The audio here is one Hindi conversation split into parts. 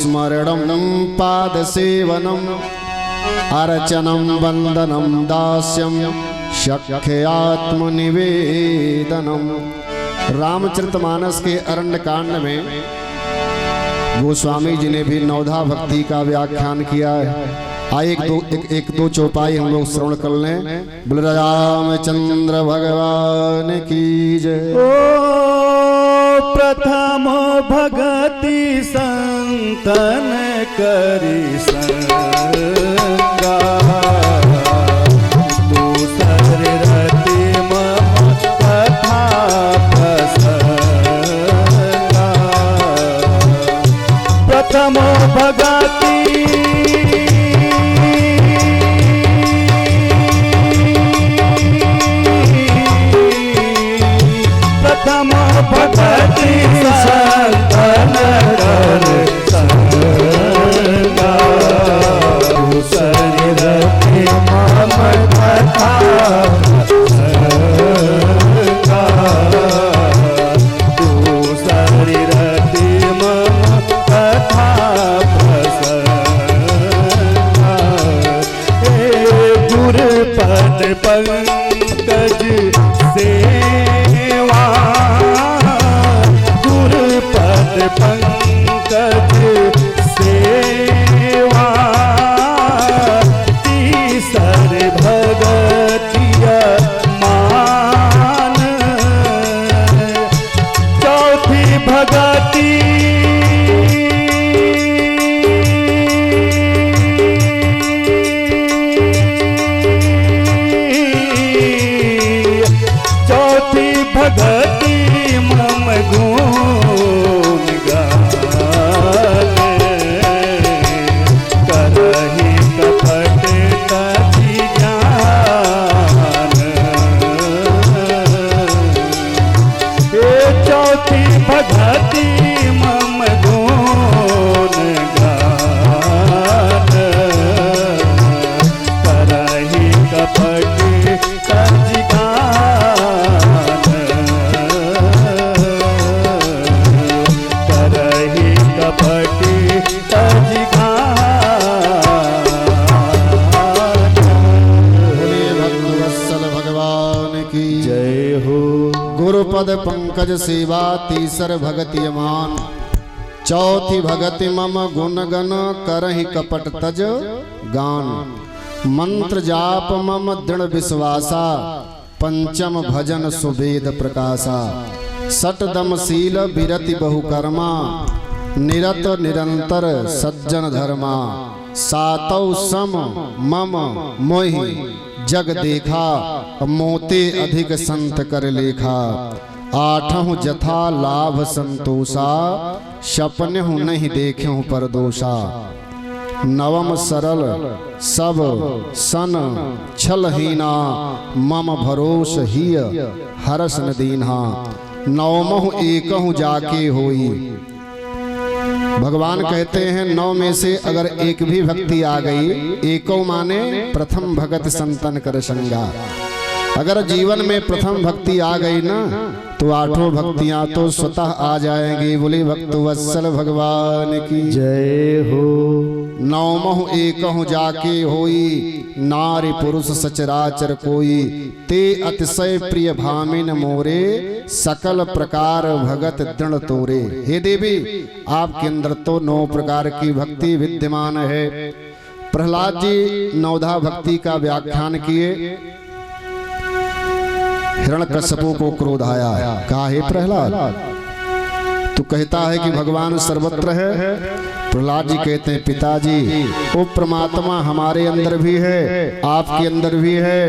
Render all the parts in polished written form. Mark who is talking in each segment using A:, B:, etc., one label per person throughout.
A: स्मरणं पादसेवनम् अर्चनं वंदनं दास्यं शक्यात्मनिवेदनम्। रामचरितमानस के अरण्य कांड में गोस्वामी जी ने भी नवधा भक्ति का व्याख्यान किया है। आइए एक दो चौपाई हम लोग श्रवण कर लें। बोल रामचंद्र भगवान की जय।
B: ओ प्रथम भगति संतन करी संगा, दूसर रति मम कथा प्रसंगा। प्रथम भगति भगति संतन कर संगा, दूसर रति मम कथा प्रसंगा। दूसर रति मम कथा प्रसंगा। हे गुरुपद पंकज सेवा, गुरुपद पंकज सेवा। तीसर भगतिया मान, चौथी भगति भगति मम गुण गाने। करहि कपट कति ज्ञान, ये चौथी भगति मम गुण गाने। करहि कपट कति
A: गुरुपद पंकज सेवा। तीसर भगति मान, चौथी भगति मम गुण गण। करहि कपट तज गान, मंत्र जाप मम दृढ़ विश्वासा। पंचम भजन सुवेद प्रकाशा। सटदम शील विरति बहुकर्मा, निरत निरंतर सज्जन धर्मा। सातौ सम मम मोहि जग देखा, मोते अधिक संत कर लेखा। आठहु जथा लाभ संतोषा, सपनेहु नहीं देखेहु परदोषा। नवम सरल सब सन छलहीना, मम भरोस हिय हरस न दीन्हा। नवमहु एकहु जाके होई, भगवान कहते हैं 9 में से अगर एक भी भक्ति आ गई, एको माने प्रथम भगत संतन कर संगा। अगर जीवन में प्रथम भक्ति आ गई ना, तो आठों भक्तियां तो स्वतः आ जाएंगी। बोले भक्त वत्सल भगवान की
B: जय हो।
A: नवमहु एकहु जाके होई, नारी पुरुष सचराचर कोई। ते अतिशय प्रिय भामिन मोरे, सकल प्रकार भगत दृढ़ तोरे। हे देवी, आपके अंदर तो 9 प्रकार की भक्ति विद्यमान है। प्रहलाद जी नवधा भक्ति का व्याख्यान किए। हिरण्यकश्यप को क्रोध आया, कहा हे प्रहलाद, तू कहता है कि भगवान सर्वत्र है। प्रहलाद जी कहते हैं पिताजी, वो परमात्मा हमारे अंदर भी है, आपके अंदर भी है,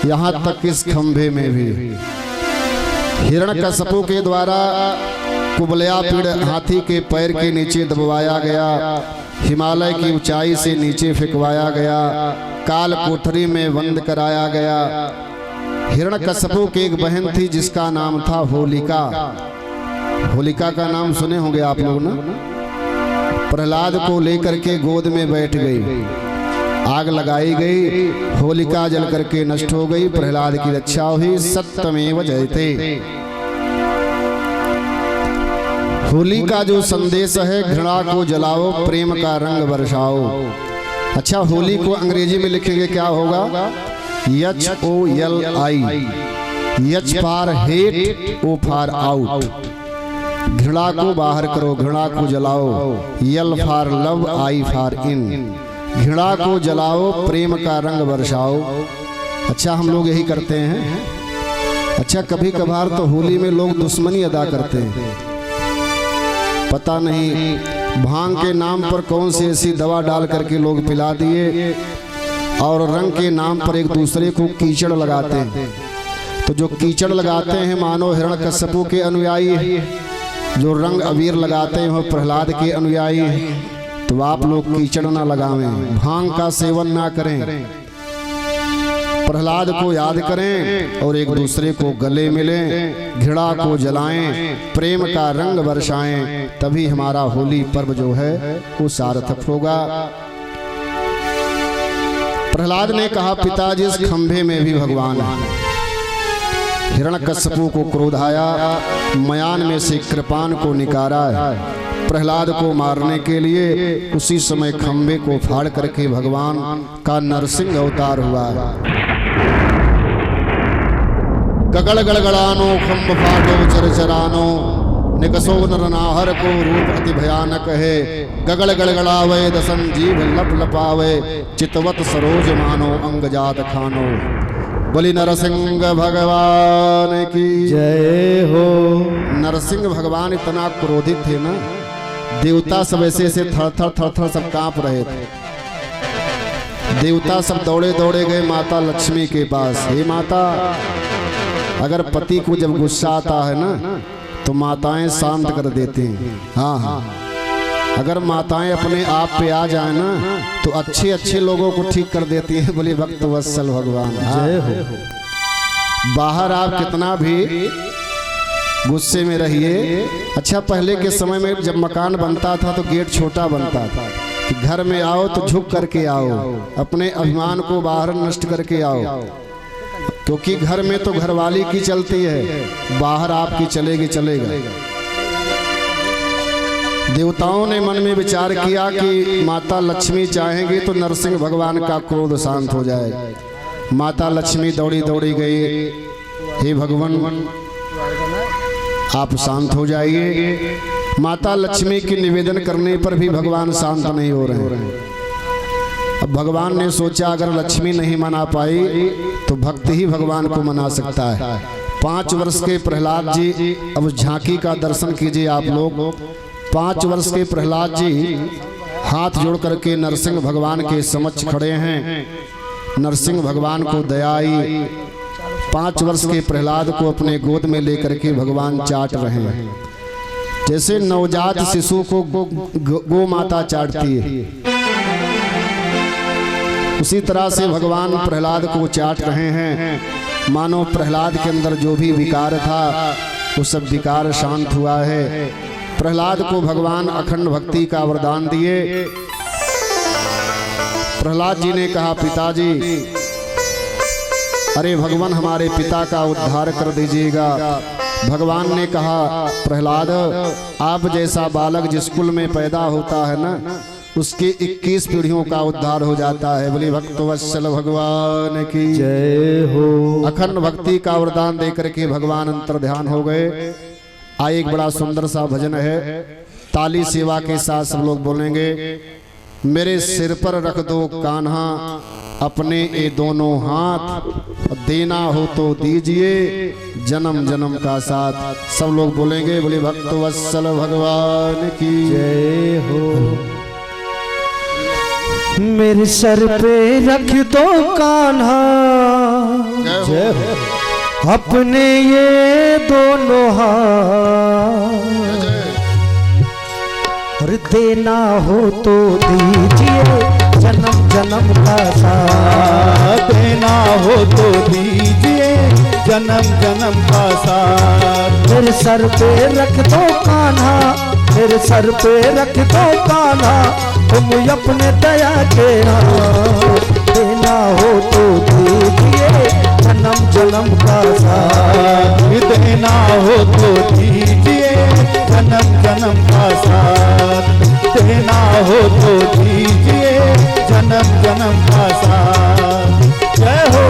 A: यहाँ तक इस खंभे में भी। हिरण्यकश्यप के द्वारा कुबलया पीड़ हाथी के पैर के नीचे दबवाया गया, हिमालय की ऊंचाई से नीचे फेंकवाया गया, काल कोठरी में बंद कराया गया। हिरण्यकश्यप की एक बहन थी जिसका नाम था होलिका। होलिका का नाम सुने होंगे आप लोग ना। प्रहलाद को लेकर के गोद में बैठ गई, आग लगाई गई, होलिका जल करके नष्ट हो गई, प्रहलाद की रक्षा हुई। सत्यमेव जयते। होली का जो संदेश है, घृणा को जलाओ, प्रेम का रंग बरसाओ। अच्छा, होली को अंग्रेजी में लिखेंगे क्या होगा? HOLI, H for hate, O for out. घृणा को बाहर करो, घृणा को जलाओ। L for love, I for in. घृणा को जलाओ, प्रेम का रंग बरसाओ। अच्छा, हम लोग यही करते हैं। अच्छा, कभी कभार तो होली में लोग दुश्मनी अदा करते हैं। पता नहीं भांग के नाम पर कौन सी ऐसी दवा डाल करके लोग पिला दिए, और रंग के नाम पर एक दूसरे को कीचड़ लगाते हैं। तो जो कीचड़ लगाते हैं मानो हिरण्यकश्यपु के अनुयायी, जो रंग अबीर लगाते हैं वो प्रहलाद के अनुयायी। तो आप लोग कीचड़ ना लगावें, भांग का सेवन ना करें, प्रहलाद को याद करें और एक दूसरे को गले मिलें, घृणा को जलाएं, प्रेम का रंग बरसाएं, तभी हमारा होली पर्व जो है वो सार्थक होगा। प्रहलाद ने कहा, पिताजी इस खंभे में भी भगवान है। हिरण्यकश्यपु को क्रोध आया, मयान में से कृपान को निकारा प्रहलाद को मारने के लिए। उसी समय खंभे को फाड़ करके भगवान का नरसिंह अवतार हुआ। गगड़ गड़गड़ानो खंभ फाटो चरचरानो, निकसो नरनाहर को रूप अति भयानक है। गगड़ गड़गड़ावे दसन जीव लप लपावे, चितवत सरोज मानो अंग जात खानो। बोली नरसिंह भगवान की
B: जय हो।
A: नरसिंह भगवान इतना क्रोधित थे ना, देवता सब ऐसे थर थर थर थर सब कांप रहे थे। देवता सब दौड़े दौड़े गए माता लक्ष्मी के पास। हे माता, अगर पति को जब गुस्सा आता है ना तो माताएं शांत कर देती हैं। हाँ, अगर माताएं अपने आप पे आ जाए ना तो अच्छे अच्छे लोगों को ठीक कर देती हैं। बोली भक्त वत्सल भगवान
B: जय हो।
A: बाहर आप कितना भी गुस्से में रहिए। अच्छा, पहले के समय में जब मकान बनता था तो गेट छोटा बनता था कि घर में आओ तो झुक करके आओ, अपने अभिमान को बाहर नष्ट करके आओ, क्योंकि घर में तो घरवाली की चलती है, बाहर आपकी चलेगी चलेगा। देवताओं ने मन में विचार किया कि माता लक्ष्मी चाहेंगी तो नरसिंह भगवान का क्रोध शांत हो जाएगा। माता लक्ष्मी दौड़ी दौड़ी गई, हे भगवान आप शांत हो जाइए। माता लक्ष्मी की निवेदन करने पर भी भगवान शांत नहीं हो रहे हैं। अब भगवान ने सोचा अगर लक्ष्मी नहीं मना पाई तो भक्त ही भगवान को मना सकता है। 5 वर्ष के प्रहलाद जी, अब झांकी का दर्शन कीजिए आप लोग। 5 वर्ष के प्रहलाद जी हाथ जोड़ करके नरसिंह भगवान के समक्ष खड़े हैं। नरसिंह भगवान को दया आई। 5 वर्ष के प्रहलाद को अपने गोद में लेकर के भगवान चाट रहे हैं, जैसे नवजात शिशु को गो माता चाटती है, उसी तरह से भगवान प्रहलाद को चाट रहे हैं। मानो प्रहलाद के अंदर जो भी विकार था वो सब विकार शांत हुआ है। प्रहलाद को भगवान अखंड भक्ति का वरदान दिए। प्रहलाद जी ने कहा, पिताजी अरे भगवान हमारे पिता का उद्धार कर दीजिएगा। भगवान ने कहा, प्रहलाद आप जैसा बालक जिस कुल में पैदा होता है ना उसके 21 पीढ़ियों का उद्धार हो जाता है। बोली भक्त वत्सल भगवान की
B: जय हो।
A: अखंड भक्ति का वरदान देकर के भगवान अंतर ध्यान हो गए। आए एक बड़ा सुंदर सा भजन है, ताली सेवा के साथ सब लोग बोलेंगे। मेरे सिर पर रख दो कान्हा अपने ये दोनों हाथ, देना हो तो दीजिए जन्म जन्म का साथ। सब लोग बोलेंगे, बोले भक्त वत्सल भगवान की
B: जय हो। मेरे सर पे रख दो कान्हा
A: जय हो।
B: अपने ये दोनों हाथ, और देना हो तो दीजिए जन्म जन्म का साथ।
C: देना हो तो दीजिए जन्म जन्म का साथ।
B: मेरे सर पे रख दो कान्हा, मेरे सर पे रख दो कान्हा, तुम अपने दया के हाथ। देना हो तो दीजिए जन्म जन्म का साथ।
C: देना हो तो दीजिए जन्म जन्म का साथ। देना हो तो दीजिए जन्म जन्म का साथ। जय हो।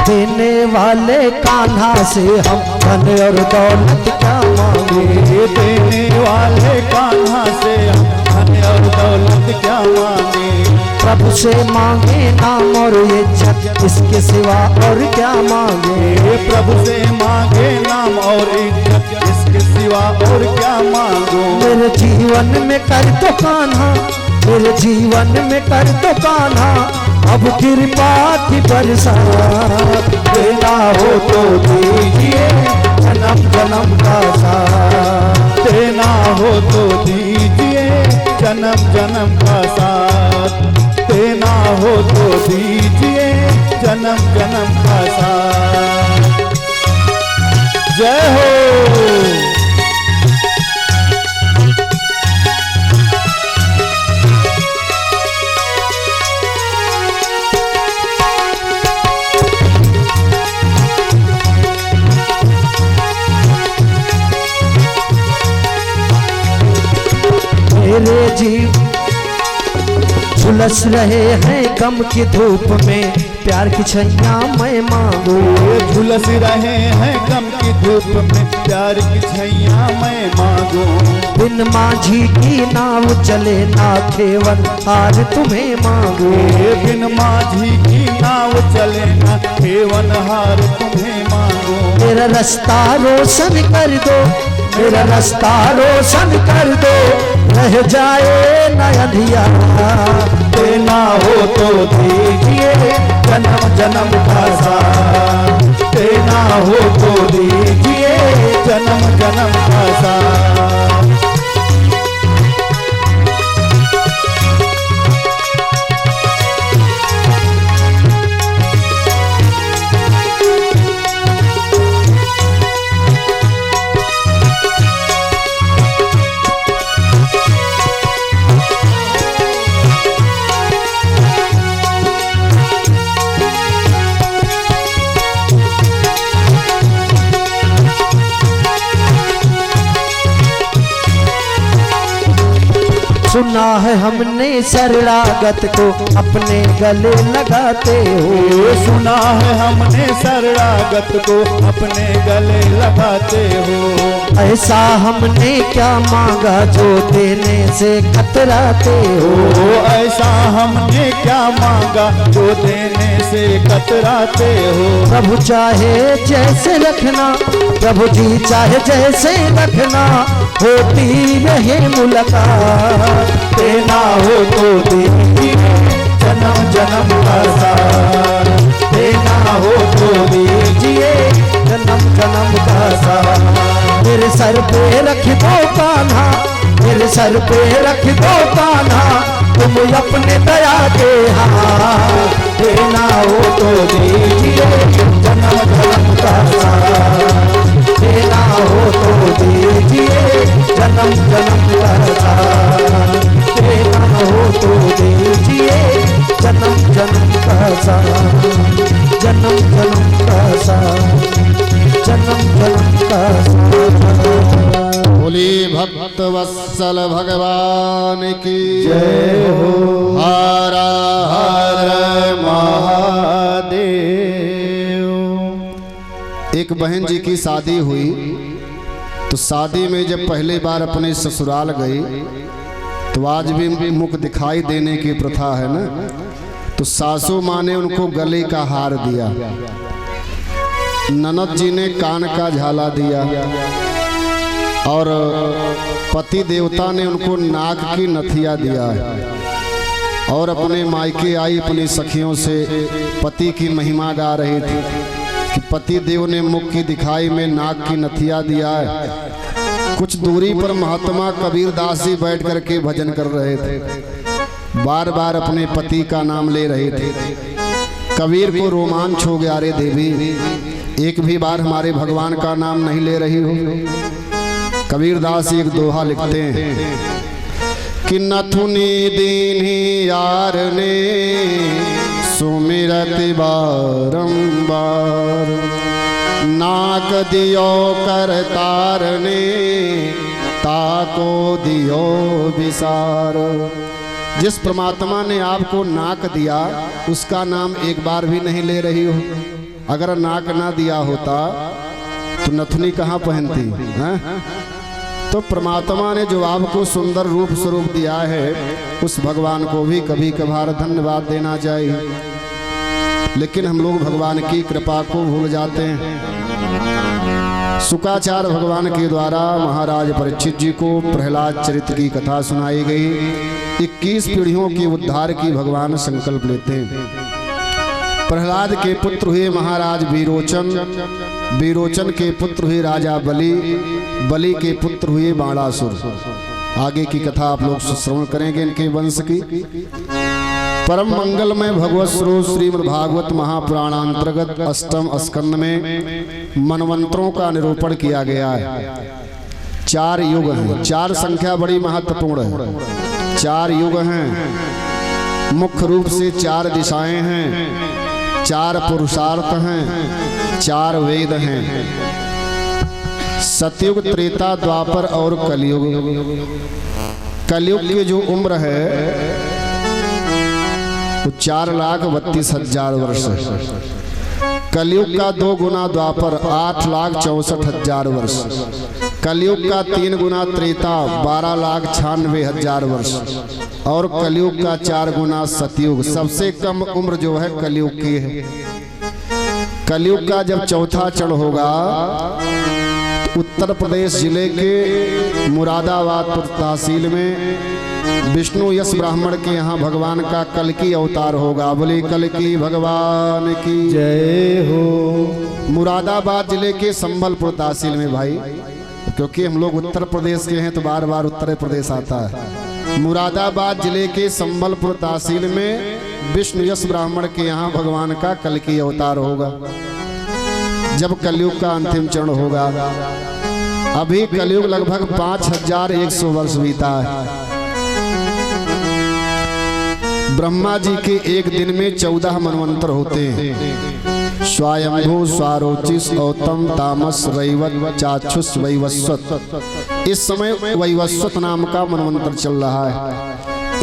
B: देने वाले कान्हा से हम धन और दौलत क्या मांगे।
C: देने वाले कान्हा से हम धन और दौलत क्या मांगे।
B: प्रभु से मांगे नाम और इज्जत, इसके सिवा और क्या मांगे।
C: प्रभु से मांगे नाम और इज्जत, इसके सिवा और क्या मांगो।
B: मेरे जीवन में कर दो कान्हा, मेरे जीवन में कर दो कान्हा, अब कृपा की बरसात।
C: देना हो तो दीजिए जन्म जन्म का साथ। देना हो तो दीजिए जन्म जन्म का साथ। देना हो तो दीजिए जन्म जन्म का साथ। जय हो।
B: मेरे जीव झुलस रहे हैं गम की धूप में, प्यार की छैया मैं मांगू।
C: झुलस रहे हैं गम की धूप में, प्यार की छैया मैं मांगू।
B: बिन माझी की नाव चले ना केवल हार तुम्हें मांगू।
C: बिन माझी की नाव चले ना केवल हार तुम्हें मांगू।
B: मेरा रास्ता रोशन कर दो, मेरा रास्ता रोशन कर दो, रह जाए न अंधियारा।
C: देना हो तो दीजिए जन्म जन्म का साथ। देना हो तो दीजिए जन्म जन्म का साथ।
B: सुना है हमने शरणागत को अपने गले लगाते हो।
C: सुना है हमने शरणागत को अपने गले लगाते हो।
B: ऐसा हमने क्या मांगा जो देने से कतराते हो।
C: ऐसा हमने क्या मांगा जो देने से कतराते हो।
B: प्रभु चाहे जैसे रखना, प्रभु जी चाहे जैसे रखना, होती रहे मुलाकात।
C: देना हो तो दीजिए जन्म जन्म का साथ। देना हो तो दीजिए
B: जन्म जन्म का साथ। मेरे सर पे रख दो कान्हा, मेरे सर पे रख दो कान्हा, तुम अपने दया के हाथ।
C: देना हो तो दीजिए जन्म जन्म का साथ।
B: देना हो तो दीजिए जन्म जन्म का साथ। देना हो तो दीजिए जन्म जन्म का साथ। जन्म जन्म का साथ। जन्म जन्म का साथ।
A: बोली भक्त वत्सल भगवान की
C: जय हो।
A: हर हर
C: महादेव।
A: एक बहन जी की शादी हुई तो शादी में जब पहली बार अपने ससुराल गई तो आज भी मुख दिखाई देने की प्रथा है ना। तो सासू माँ ने उनको गले का हार दिया, ननद जी ने कान का झाला दिया और पति देवता ने उनको नाक की नथिया दिया और अपने मायके आई अपनी सखियों से पति की महिमा गा रही थी कि पति देव ने मुख की दिखाई में नाक की नथिया दिया है। कुछ दूरी पर महात्मा कबीर दास जी बैठ करके भजन कर रहे थे, बार बार अपने पति का नाम ले रहे थे। कबीर को रोमांच हो गया, अरे देवी एक भी बार हमारे भगवान का नाम नहीं ले रही हो। कबीर दास एक दोहा लिखते हैं कि नथुनी दीन्ही यार ने सुमिरत बारंबार, नाक दियो करतार ने ताको दियो विसार। जिस परमात्मा ने आपको नाक दिया उसका नाम एक बार भी नहीं ले रही हो। अगर नाक ना दिया होता तो नथुनी कहाँ पहनती हैं? तो परमात्मा ने जो आपको सुंदर रूप स्वरूप दिया है उस भगवान को भी कभी कभार धन्यवाद देना चाहिए। लेकिन हम लोग भगवान की कृपा को भूल जाते हैं। शुकाचार्य भगवान के द्वारा महाराज परीक्षित जी को प्रहलाद चरित्र की कथा सुनाई गई। 21 पीढ़ियों के उद्धार की भगवान संकल्प लेते हैं। प्रहलाद के पुत्र हुए महाराज वीरोचन, वीरोचन के पुत्र हुए राजा बलि, बलि के पुत्र हुए बाणासुर। आगे की कथा आप लोग श्रवण करेंगे इनके वंश की। परम मंगलमय भगवत स्वरूप श्रीमद् भागवत महापुराणांतर्गत अष्टम स्कंद में मनवंतरों का निरूपण किया गया है। 4 युग हैं, 4 संख्या बड़ी महत्वपूर्ण है। 4 युग हैं, मुख्य रूप से 4 दिशाएं हैं, 4 पुरुषार्थ हैं, 4 वेद हैं। सतयुग, त्रेता, द्वापर और कलयुग। कलयुग की जो उम्र है वो 4,32,000 वर्ष है। कलयुग का 2 गुना द्वापर 8,64,000 वर्ष। कलयुग का 3 गुना त्रेता 12,96,000 वर्ष और कलयुग का 4 गुना सतयुग। सबसे कम उम्र जो है कलयुग की है। कलयुग का जब चौथा चढ़ होगा उत्तर प्रदेश जिले के मुरादाबाद तहसील में विष्णु यश ब्राह्मण के यहाँ भगवान का कल्कि अवतार होगा। बोले कल्कि भगवान की
B: जय हो।
A: मुरादाबाद जिले के संबलपुर तहसील में भाई, क्योंकि हम लोग उत्तर प्रदेश के हैं तो बार बार उत्तर प्रदेश आता है। मुरादाबाद जिले के संबलपुर तहसील में विष्णु यश ब्राह्मण के यहाँ भगवान का कल्कि अवतार होगा जब कलयुग का अंतिम चरण होगा। अभी कलयुग लगभग 5100 वर्ष बीता है। ब्रह्मा जी के एक दिन में 14 मनवंतर होते हैं। स्वायंभू, स्वारोचिस, औतम, तामस, रैवत, चाक्षुष, वैवस्वत। इस समय वैवस्वत नाम का मनवंतर चल रहा है।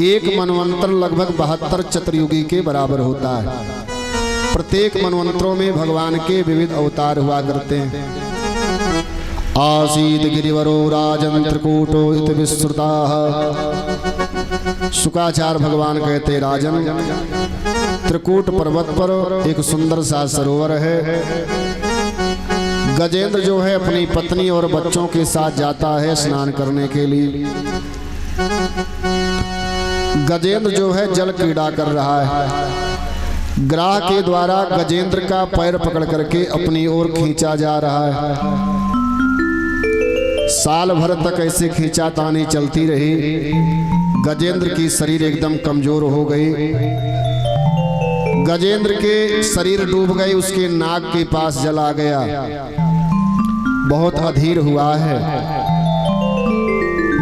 A: एक मनवंतर लगभग 72 चतुर्युगी के बराबर होता है। प्रत्येक मनवंतरों में भगवान के विविध अवतार हुआ करते हैं। आसीत गिरिवरो राजन त्रिकूटो इति विस्तृताः। शुकाचार्य भगवान कहते राजन, त्रिकूट पर्वत पर एक सुंदर सा सरोवर है। गजेंद्र जो है अपनी पत्नी और बच्चों के साथ जाता है स्नान करने के लिए। गजेंद्र जो है जल क्रीड़ा कर रहा है। ग्राह के द्वारा गजेंद्र का पैर पकड़ करके अपनी ओर खींचा जा रहा है। साल भर तक ऐसे खींचातानी चलती रही। गजेंद्र की शरीर एकदम कमजोर हो गई। गजेंद्र के शरीर डूब गई, उसके नाक के पास जल आ गया। बहुत अधीर हुआ है।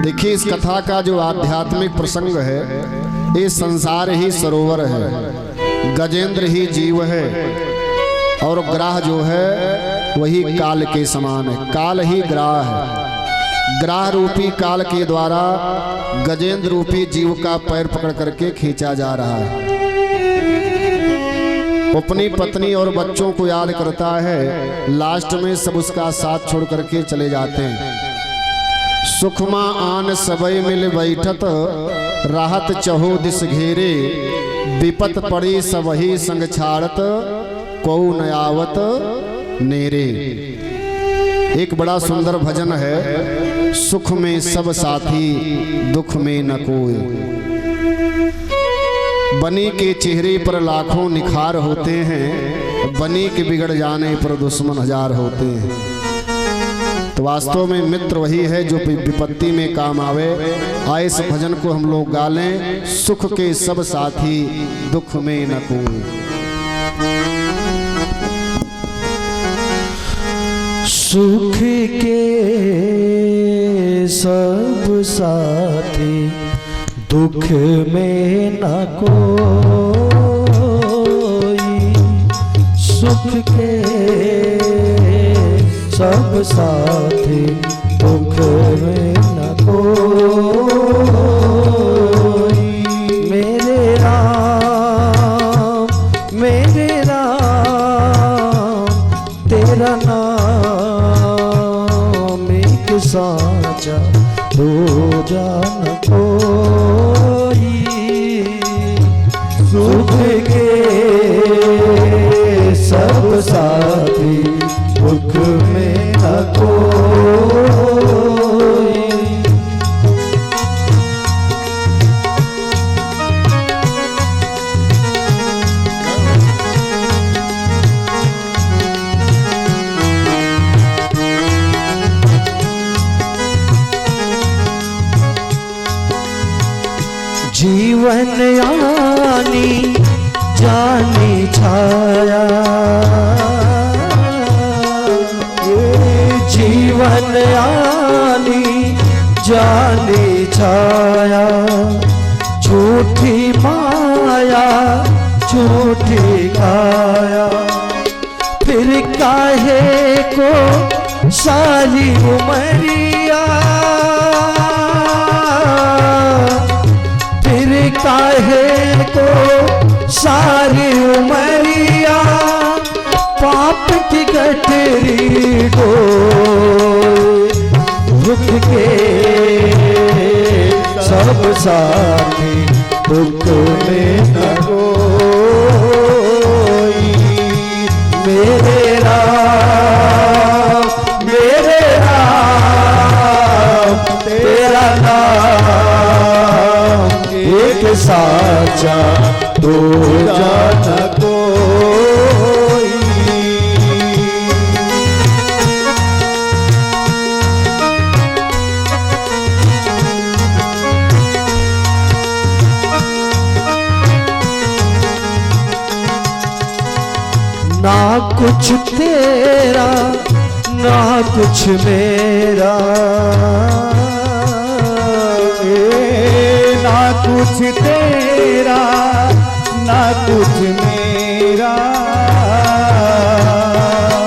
A: देखिए इस कथा का जो आध्यात्मिक प्रसंग है, ये संसार ही सरोवर है, गजेंद्र ही जीव है और ग्राह जो है वही काल के समान है। काल ही ग्राह है। ग्राह रूपी काल के द्वारा गजेंद्र रूपी जीव का पैर पकड़ करके खींचा जा रहा है। अपनी पत्नी और बच्चों को याद करता है। लास्ट में सब उसका साथ छोड़ करके चले जाते हैं। सुखमा आन सबई मिल बैठत, राहत चहो दिस घेरे, विपत पड़ी सबही संग छाड़त, को नयावत नेरे। एक बड़ा सुंदर भजन है। सुख में सब साथी, दुख में न कोई। बनी के चेहरे पर लाखों निखार होते हैं, बनी के बिगड़ जाने पर दुश्मन 1000 होते हैं। तो वास्तव में मित्र वही है जो विपत्ति में काम आवे। आए इस भजन को हम लोग गा लें। सुख के सब साथी दुख में न कोई।
B: सुख के सब साथी दुख में न कोई। सुख के सब साथी दुख में न कोई। मेरे राम तेरा नाम एक साचा दो जान कोई। सुख के सब साथी दुख में न कोई। जीवन आनी जानी छाया। जीवन आनी जानी छाया। झूठी माया झूठी काया। फिर काहे को सारी उमरिया। फिर काहे को सारी उमरिया। पाप की गठरी डोर। दुख के सब साथी दुख में न कोई। मेरे राम तेरा नाम एक साचा दो जान कोई। ना कुछ तेरा ना कुछ मेरा।
C: ना कुछ तेरा ना कुछ मेरा।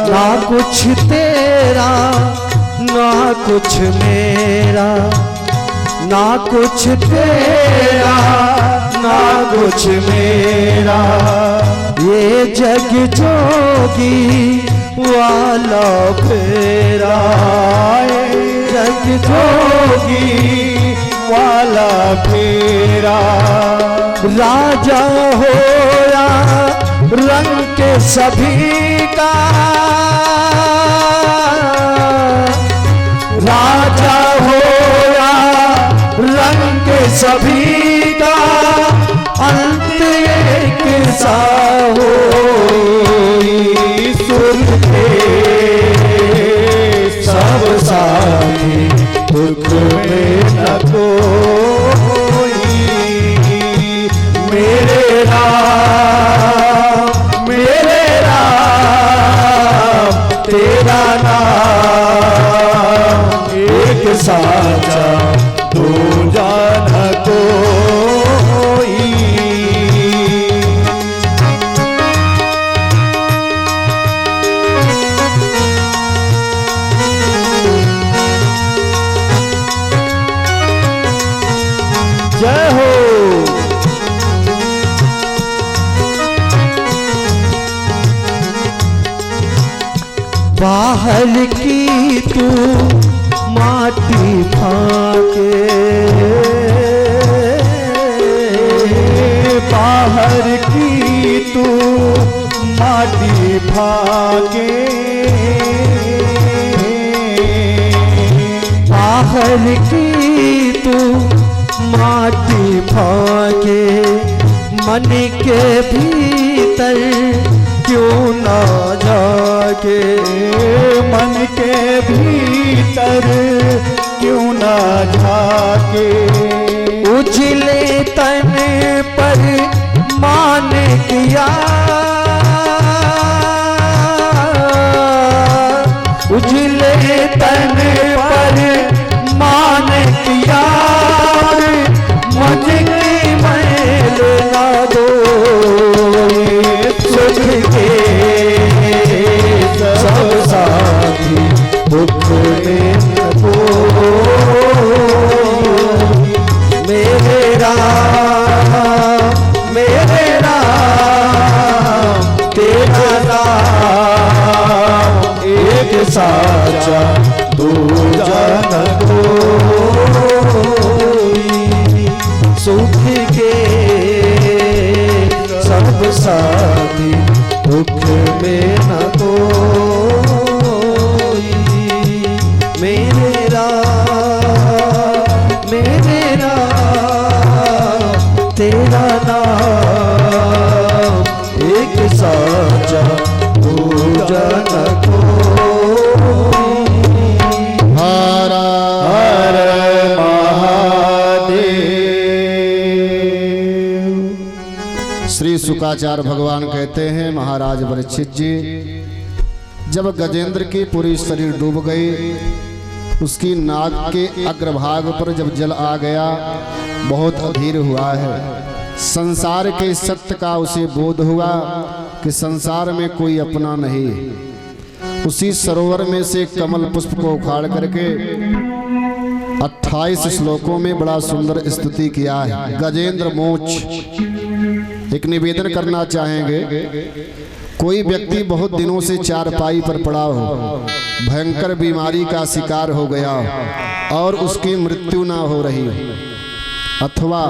B: ना कुछ तेरा ना कुछ मेरा। ना कुछ तेरा ना कुछ मेरा। ये जग जोगी वाला फेरा। जग जोगी
C: वाला फेरा।
B: राजा होया रंग के सभी का। राजा होया रंग के सभी का। अंत एक सा होई। सुर के सब साथी दुख में न कोई। मेरे राम तेरा नाम एक साचा दो जान कोई। जय हो। बाहर की तू माटी फाके।
C: बाहर की तू माटी फाके।
B: बाहर की तू माटी फाके। मन के भीतर क्यों ना जाए। के
C: मन के भीतर क्यों ना झाके,
B: उजले तन पर मान किया, उजले तन पर मान किया, मुझकी मैल ना दो सुख के सब साथी दुख में न कोई। मेरे राम तेरा नाम एक साचा दूजा न कोई। सुख के सब साथी दुख में न कोई। मेरे राम तेरा नाम एक साचा दूजा न कोई।
A: हर
C: हर महादेव।
A: श्री शुकाचार्य भगवान कहते हैं, महाराज परीक्षित जी, जब गजेंद्र की पूरी शरीर डूब गई, उसकी नाक के अग्रभाग पर जब जल आ गया, बहुत अधीर हुआ है। संसार के सत्य का उसे बोध हुआ कि संसार में कोई अपना नहीं। उसी सरोवर में से कमल पुष्प को उखाड़ करके 28 श्लोकों में बड़ा सुंदर स्तुति किया है। गजेंद्र मोक्ष। एक निवेदन करना चाहेंगे, कोई व्यक्ति बहुत दिनों से चारपाई पर पड़ा हो, भयंकर बीमारी का शिकार हो गया और उसकी मृत्यु ना हो रही, अथवा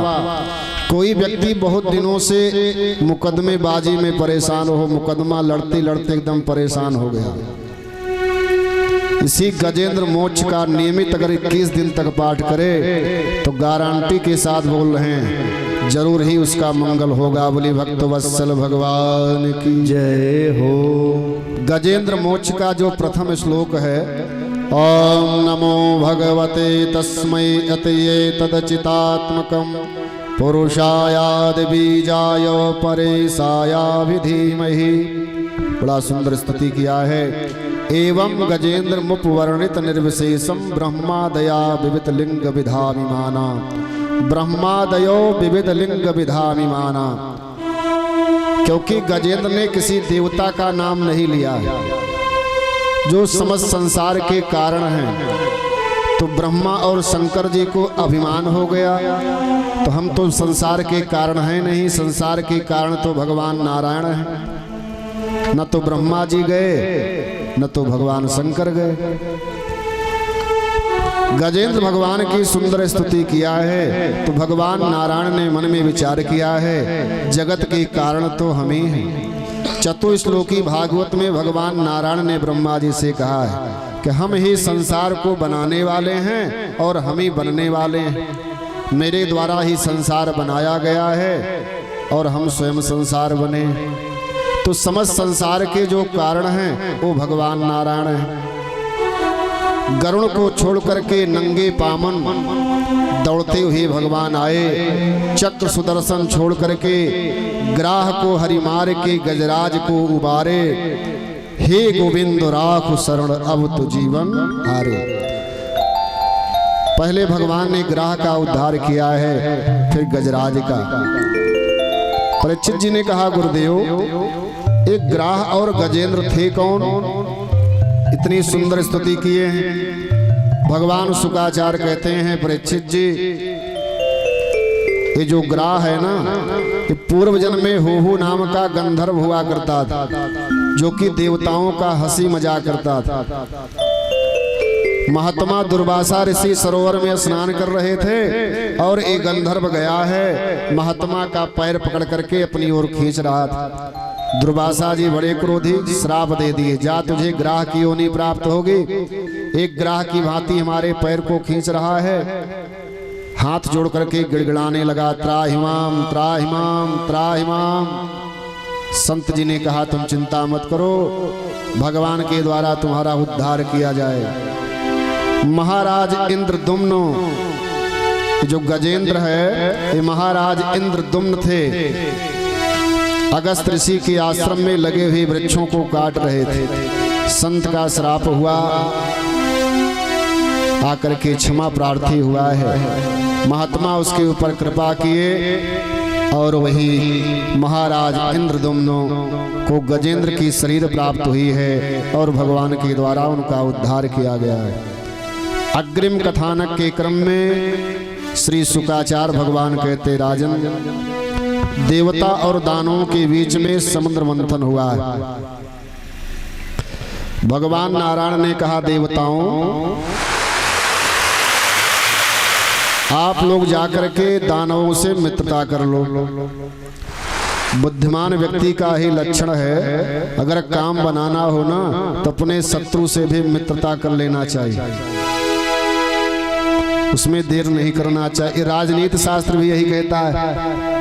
A: कोई व्यक्ति बहुत दिनों से मुकदमेबाजी में परेशान हो, मुकदमा लड़ते लड़ते एकदम परेशान हो गया, इसी गजेंद्र मोक्ष का नियमित अगर 21 दिन तक पाठ करे तो गारंटी के साथ बोल रहे हैं जरूर ही उसका मंगल होगा। बोली भक्त वत्सल भगवान की
B: जय हो।
A: गजेंद्र मोक्ष का जो प्रथम श्लोक है, ओम नमो भगवते तस्मै अतये तदचितात्मकं पुरुषायादि बीजाय परेशाया विधीमहि। बड़ा सुंदर स्तुति किया है। एवं गजेंद्र मुपवर्णित निर्विशेषम ब्रह्मादया विविध लिंग विधामिमाना, ब्रह्मादयो विविध लिंग विधामिमाना। क्योंकि गजेंद्र ने किसी देवता का नाम नहीं लिया जो समस्त संसार के कारण हैं, तो ब्रह्मा और शंकर जी को अभिमान हो गया, तो हम तो संसार के कारण हैं नहीं, संसार के कारण तो भगवान नारायण हैं। न तो ब्रह्मा जी गए न तो भगवान शंकर गए। गजेंद्र भगवान की सुंदर स्तुति किया है, तो भगवान नारायण ने मन में विचार किया है जगत के कारण तो हम ही हैं। चतुश्लोकी भागवत में भगवान नारायण ने ब्रह्मा जी से कहा है कि हम ही संसार को बनाने वाले हैं और हम ही बनने वाले हैं। मेरे द्वारा ही संसार बनाया गया है और हम स्वयं संसार बने। तो समस्त संसार के जो कारण हैं वो भगवान नारायण हैं। गरुड़ को छोड़ करके नंगे पामन दौड़ते हुए भगवान आए, चक्र सुदर्शन छोड़ करके ग्राह को हरि मार के गजराज को उबारे, हे गोविंद राख शरण अब तो जीवन हारे। पहले भगवान ने ग्राह का उद्धार किया है, फिर गजराज का। परीक्षित जी ने कहा गुरुदेव एक ग्राह और गजेंद्र थे कौन? इतनी सुंदर स्तुति किए हैं। भगवान शुकाचार्य कहते हैं परीक्षित जी ये जो ग्राह है ना, ये पूर्व जन्म में होहू नाम का गंधर्व हुआ करता था, जो कि देवताओं का हंसी मजाक करता था। महात्मा दुर्वासा ऋषि सरोवर में स्नान कर रहे थे और एक गंधर्व गया है, महात्मा का पैर पकड़ करके अपनी ओर खींच रहा था। दुर्वासा जी बड़े क्रोधी श्राप दे दिए, जा तुझे ग्राह की योनि प्राप्त होगी। एक ग्राह की भांति हमारे पैर को खींच रहा है। हाथ जोड़ करके गिड़गिड़ाने लगा, त्राहिमाम त्राहिमाम त्राहिमाम। संत जी ने कहा तुम चिंता मत करो, भगवान के द्वारा तुम्हारा उद्धार किया जाए। महाराज इंद्रदुम्न जो गजेंद्र है, ये महाराज इंद्रदुम्न थे, अगस्त ऋषि के आश्रम में लगे हुए वृक्षों को काट रहे थे। संत का श्राप हुआ, आकर के क्षमा प्रार्थी हुआ है। महात्मा उसके ऊपर कृपा किए और वही महाराज इंद्रदुम्न को गजेंद्र की शरीर प्राप्त हुई है और भगवान के द्वारा उनका उद्धार किया गया है। अग्रिम कथानक के क्रम में श्री शुकाचार्य भगवान कहते, राजन, देवता और दानवों के बीच में समुद्र मंथन हुआ है। भगवान नारायण ने कहा, देवताओं, आप लोग जाकर के दानवों से मित्रता कर लो। बुद्धिमान व्यक्ति का ही लक्षण है, अगर काम बनाना हो ना तो अपने शत्रु से भी मित्रता कर लेना चाहिए, उसमें देर नहीं करना चाहिए। राजनीति शास्त्र भी यही कहता है।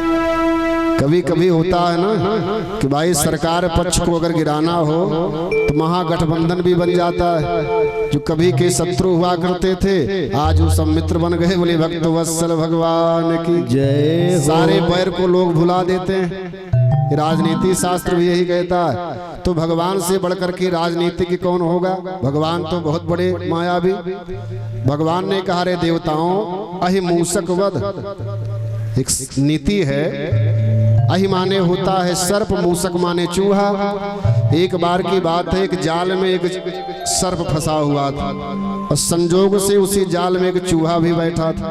A: कभी कभी होता है ना कि भाई सरकार पक्ष को अगर गिराना हो तो महागठबंधन भी बन जाता है। जो कभी के शत्रु हुआ करते थे आज वो सब मित्र बन गए। बोले भक्त वत्सल भगवान की जय। सारे बैर को लोग भुला देते हैं। राजनीति शास्त्र भी यही कहता है। तो भगवान से बढ़कर के राजनीति की कौन होगा? भगवान तो बहुत बड़े मायावी। भगवान ने कहा, रे देवताओं, अहिमूसक वध एक नीति है। अहि माने होता है सर्प, मूसक माने चूहा। एक बार की बात है, एक जाल में एक सर्प फंसा हुआ था और संजोग से उसी जाल में एक चूहा भी बैठा था।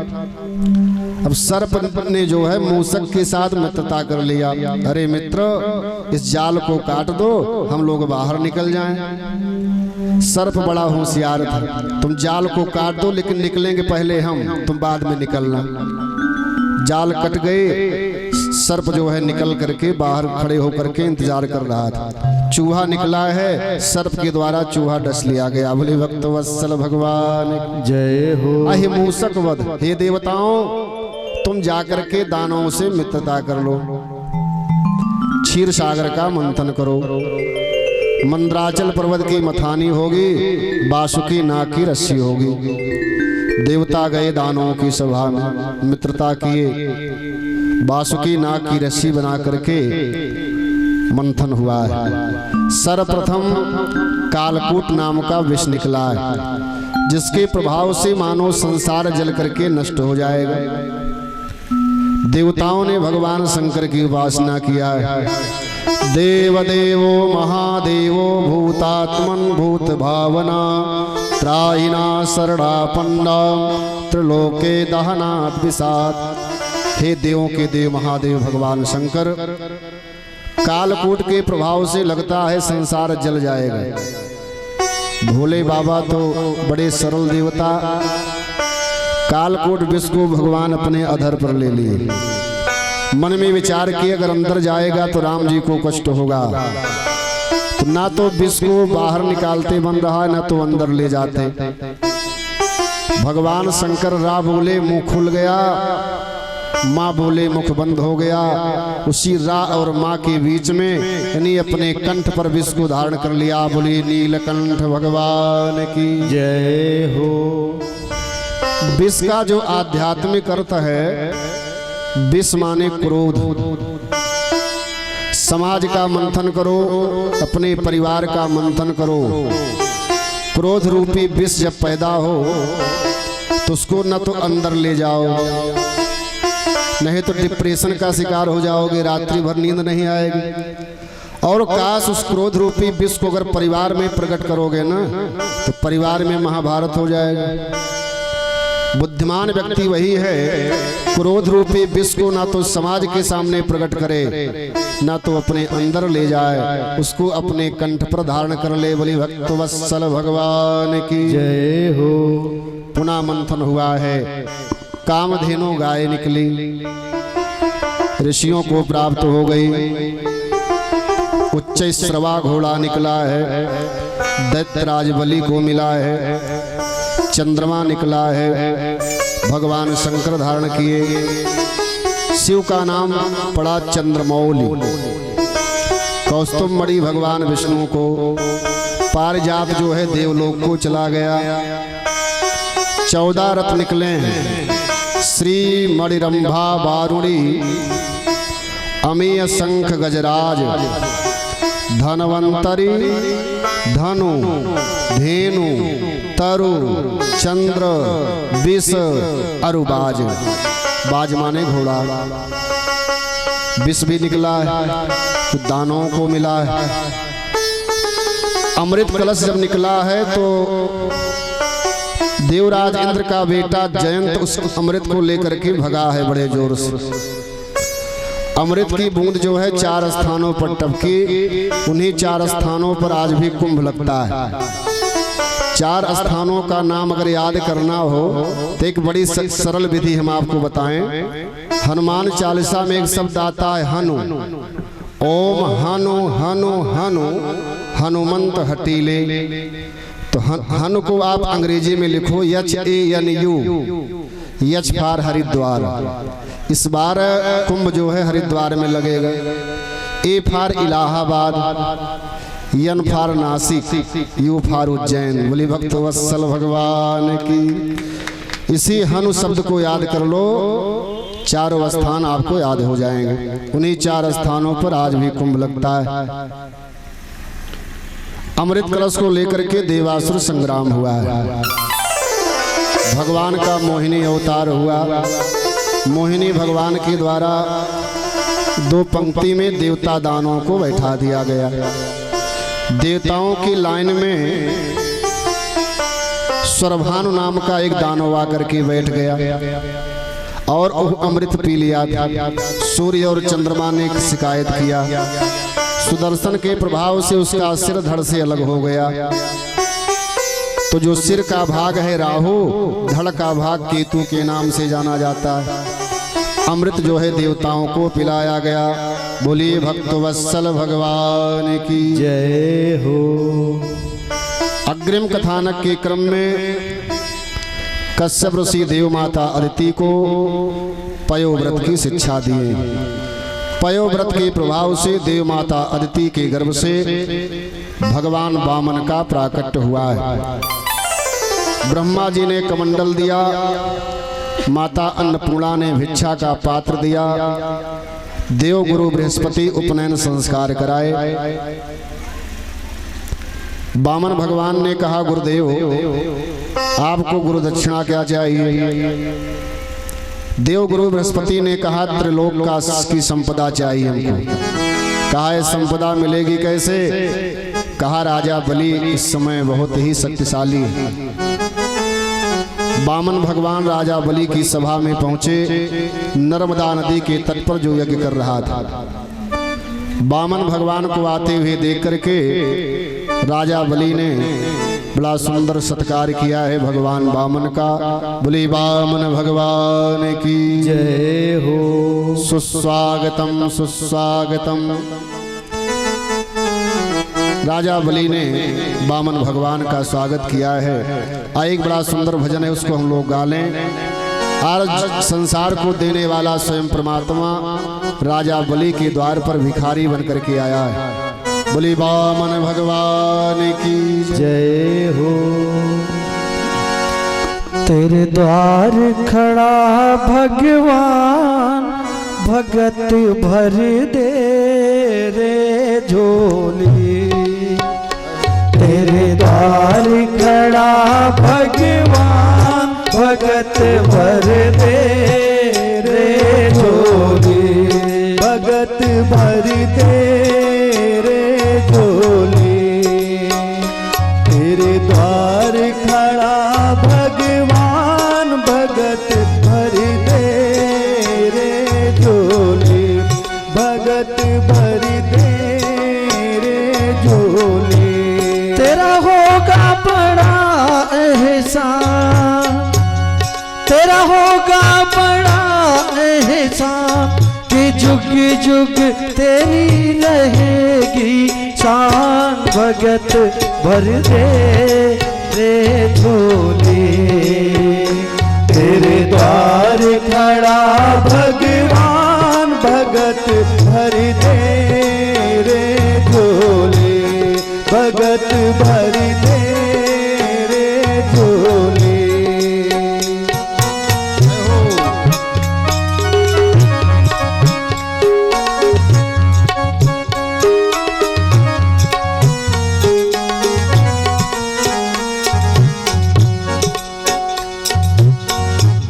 A: अब सर्प ने जो है मूसक के साथ मित्रता कर लिया। अरे मित्र, इस जाल को काट दो, हम लोग बाहर निकल जाएं। सर्प बड़ा होशियार था, तुम जाल को काट दो लेकिन निकलेंगे पहले हम, तुम बाद में निकलना। जाल कट गए, सर्प जो है निकल करके बाहर खड़े होकर के इंतजार कर रहा था। चूहा निकला है, सर्प के द्वारा चूहा डस लिया गया। बोले भक्त वत्सल भगवान
B: जय हो।
A: अहिमूसक वध, हे देवताओं, तुम जाकर के दानवों से मित्रता कर लो, क्षीर सागर का मंथन करो, मंद्राचल पर्वत की मथानी होगी, बासुकी नाग की रस्सी होगी। देवता गए दानवों की सभा में, मित्रता किए, बासुकी नाग की रस्सी बना करके मंथन हुआ है। सर्वप्रथम कालकूट नाम का विष निकला है, जिसके प्रभाव से मानो संसार जल करके नष्ट हो जाएगा। देवताओं ने भगवान शंकर की उपासना किया है। देव देवो महादेवो भूतात्मन भूत भावना त्रायिना शरणापन्ना त्रिलोके दहनात् विषात्। हे देवों के देव महादेव भगवान शंकर, कालकूट के प्रभाव से लगता है संसार जल जाएगा। भोले बाबा तो बड़े सरल देवता, कालकूट विष को भगवान अपने अधर पर ले लिए। मन में विचार किए अगर अंदर जाएगा तो राम जी को कष्ट होगा, तो ना तो विष को बाहर निकालते बन रहा है, ना तो अंदर ले जाते। भगवान शंकर रा बोले मुंह खुल गया, माँ बोले मुख बंद हो गया। उसी रा और माँ के बीच में यानी अपने कंठ पर विष को धारण कर लिया। बोले नीलकंठ भगवान की
B: जय हो।
A: विष का जो आध्यात्मिक अर्थ है, विष माने क्रोध। समाज का मंथन करो, अपने परिवार का मंथन करो। क्रोध रूपी विष जब पैदा हो तो उसको न तो अंदर ले जाओ, नहीं तो डिप्रेशन का शिकार हो जाओगे, रात्रि भर नींद नहीं आएगी। और काश उस क्रोध रूपी विष को अगर परिवार में प्रकट करोगे ना तो परिवार में महाभारत हो जाएगा। बुद्धिमान व्यक्ति वही है, क्रोध रूपी विष को ना तो समाज के सामने प्रकट करे, ना तो अपने अंदर ले जाए, उसको अपने कंठ पर धारण कर ले। बोली भक्त वत्सल भगवान की
B: जय हो।
A: पुनः मंथन हुआ है, कामधेनु गाय निकली, ऋषियों को प्राप्त हो गई। उच्च श्रवा घोड़ा निकला है, दैत्यराज बलि को मिला है। चंद्रमा निकला है, भगवान शंकर धारण किए। शिव का नाम पड़ा चंद्रमौली। कौस्तुभ मणि भगवान विष्णु को, पारिजात जो है देवलोक को चला गया। 14 रथ निकले हैं, श्री मणिरंभा वारुणी, अमीय शंख गजराज, धनवंतरी, धनु, धेनु, तरु, चंद्र, विष, अरुबाज। बाज माने घोड़ा। विष भी निकला है तो दानों को मिला है। अमृत कलश जब निकला है तो देवराज इंद्र का बेटा जयंत उस अमृत को लेकर के भगा है बड़े जोर से। अमृत की बूंद जो है 4 स्थानों पर टपकी। उन्हीं 4 स्थानों पर आज भी कुंभ लगता है। 4 स्थानों का नाम अगर याद करना हो तो एक बड़ी सरल विधि हम आपको बताएं। हनुमान चालीसा में एक शब्द आता है हनु। ओम हनु हनु हनु हनुमंत हटीले। तो हनु को आप अंग्रेजी में लिखो HANU, यच फार हरिद्वार। इस बार कुंभ जो है हरिद्वार में लगेगा। ए फार इलाहाबाद, यन फार नासिक, यू फार उज्जैन। बोली भक्त वत्सल भगवान की। इसी हनु शब्द को याद कर लो, 4 स्थान आपको याद हो जाएंगे। उन्हीं 4 स्थानों पर आज भी कुंभ लगता है। अमृत कलश को लेकर के देवासुर संग्राम हुआ है। भगवान का मोहिनी अवतार हुआ। मोहिनी भगवान के द्वारा 2 पंक्ति में देवता दानों को बैठा दिया गया। देवताओं की लाइन में स्वरभानु नाम का एक दानव आकर के बैठ गया और अमृत पी लिया था। सूर्य और चंद्रमा ने शिकायत किया। सुदर्शन के प्रभाव से उसका सिर धड़ से अलग हो गया। तो जो सिर का भाग है राहु, धड़ का भाग केतु के नाम से जाना जाता है। अमृत जो है देवताओं को पिलाया गया। बोलिए भक्त वत्सल भगवान की
B: जय हो।
A: अग्रिम कथानक के क्रम में कश्यप ऋषि देव माता अदिति को पयोव्रत की शिक्षा दिए। पयोव्रत के प्रभाव से देव माता अदिति के गर्भ से भगवान वामन का प्राकट्य हुआ है। ब्रह्मा जी ने कमंडल दिया, माता अन्नपूर्णा ने भिक्षा का पात्र दिया, देव गुरु बृहस्पति उपनयन संस्कार कराए। वामन भगवान ने कहा गुरुदेव आपको गुरु दक्षिणा क्या चाहिए? देव गुरु बृहस्पति ने कहा त्रिलोक का की संपदा चाहिए हमको। कहा है संपदा मिलेगी कैसे? कहा राजा बलि इस समय बहुत ही शक्तिशाली है। वामन भगवान राजा बलि की सभा में पहुंचे। नर्मदा नदी के तट पर जो यज्ञ कर रहा था, वामन भगवान को आते हुए देख करके राजा बलि ने बड़ा सुंदर सत्कार किया है भगवान वामन का। बोली वामन भगवान की
B: जय हो।
A: सुस्वागतम सुस्वागतम। राजा बलि ने वामन भगवान का स्वागत किया है। एक बड़ा सुंदर भजन है, उसको हम लोग गा लें। आज संसार को देने वाला स्वयं परमात्मा राजा बलि के द्वार पर भिखारी बन करके आया है। बोली वामन भगवान की
B: जय हो। तेरे द्वार खड़ा भगवान, भगत भर दे रे झोली। तेरे द्वार खड़ा भगवान, भगत भर दे रे झोली। भगत भर दे रे झोली। तेरे द्वार खड़ा भगवान, भगत भर दे रे झोली। भगत भर दे रे झोली। तेरा होगा बड़ा एहसान, तेरा होगा बड़ा एहसान कि जुग जुग तेरी रहेगी शान। भगत भर दे रे झोली। तेरे द्वार खड़ा भगवान, भगत भर दे रे झोली।
C: भगत भर दे रे झोले।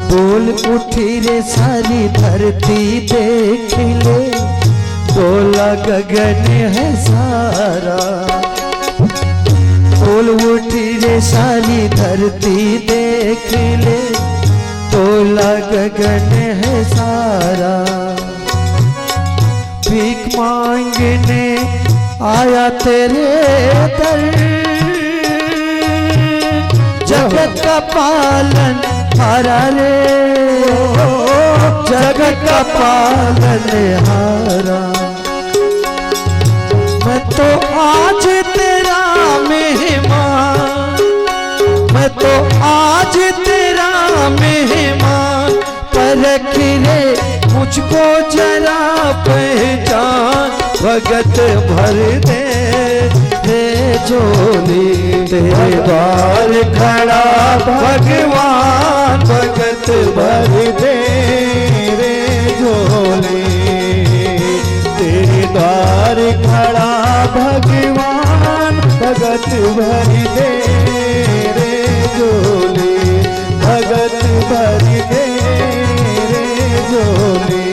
B: बोल उठी रे सारी धरती देख ले, बोला गगन है सारा। बोल उठी रे सारी धरती देख ले, बोला गगन है सारा। भीख मांगने आया तेरे दर, जगत का पालन हारा रे, जगत का पालन हारा। मैं तो आज तेरा मेहमान, मैं तो आज तेरा मेहमान, परख ले मुझको जरा पहचान। भगत भर दे रे झोली, तेरे द्वार खड़ा भगवान।
C: भगत भर दे रे झोले, तेरे द्वार खड़ा भगवान। भगत भर दे रे झोले, भगत भर दे रे झोले।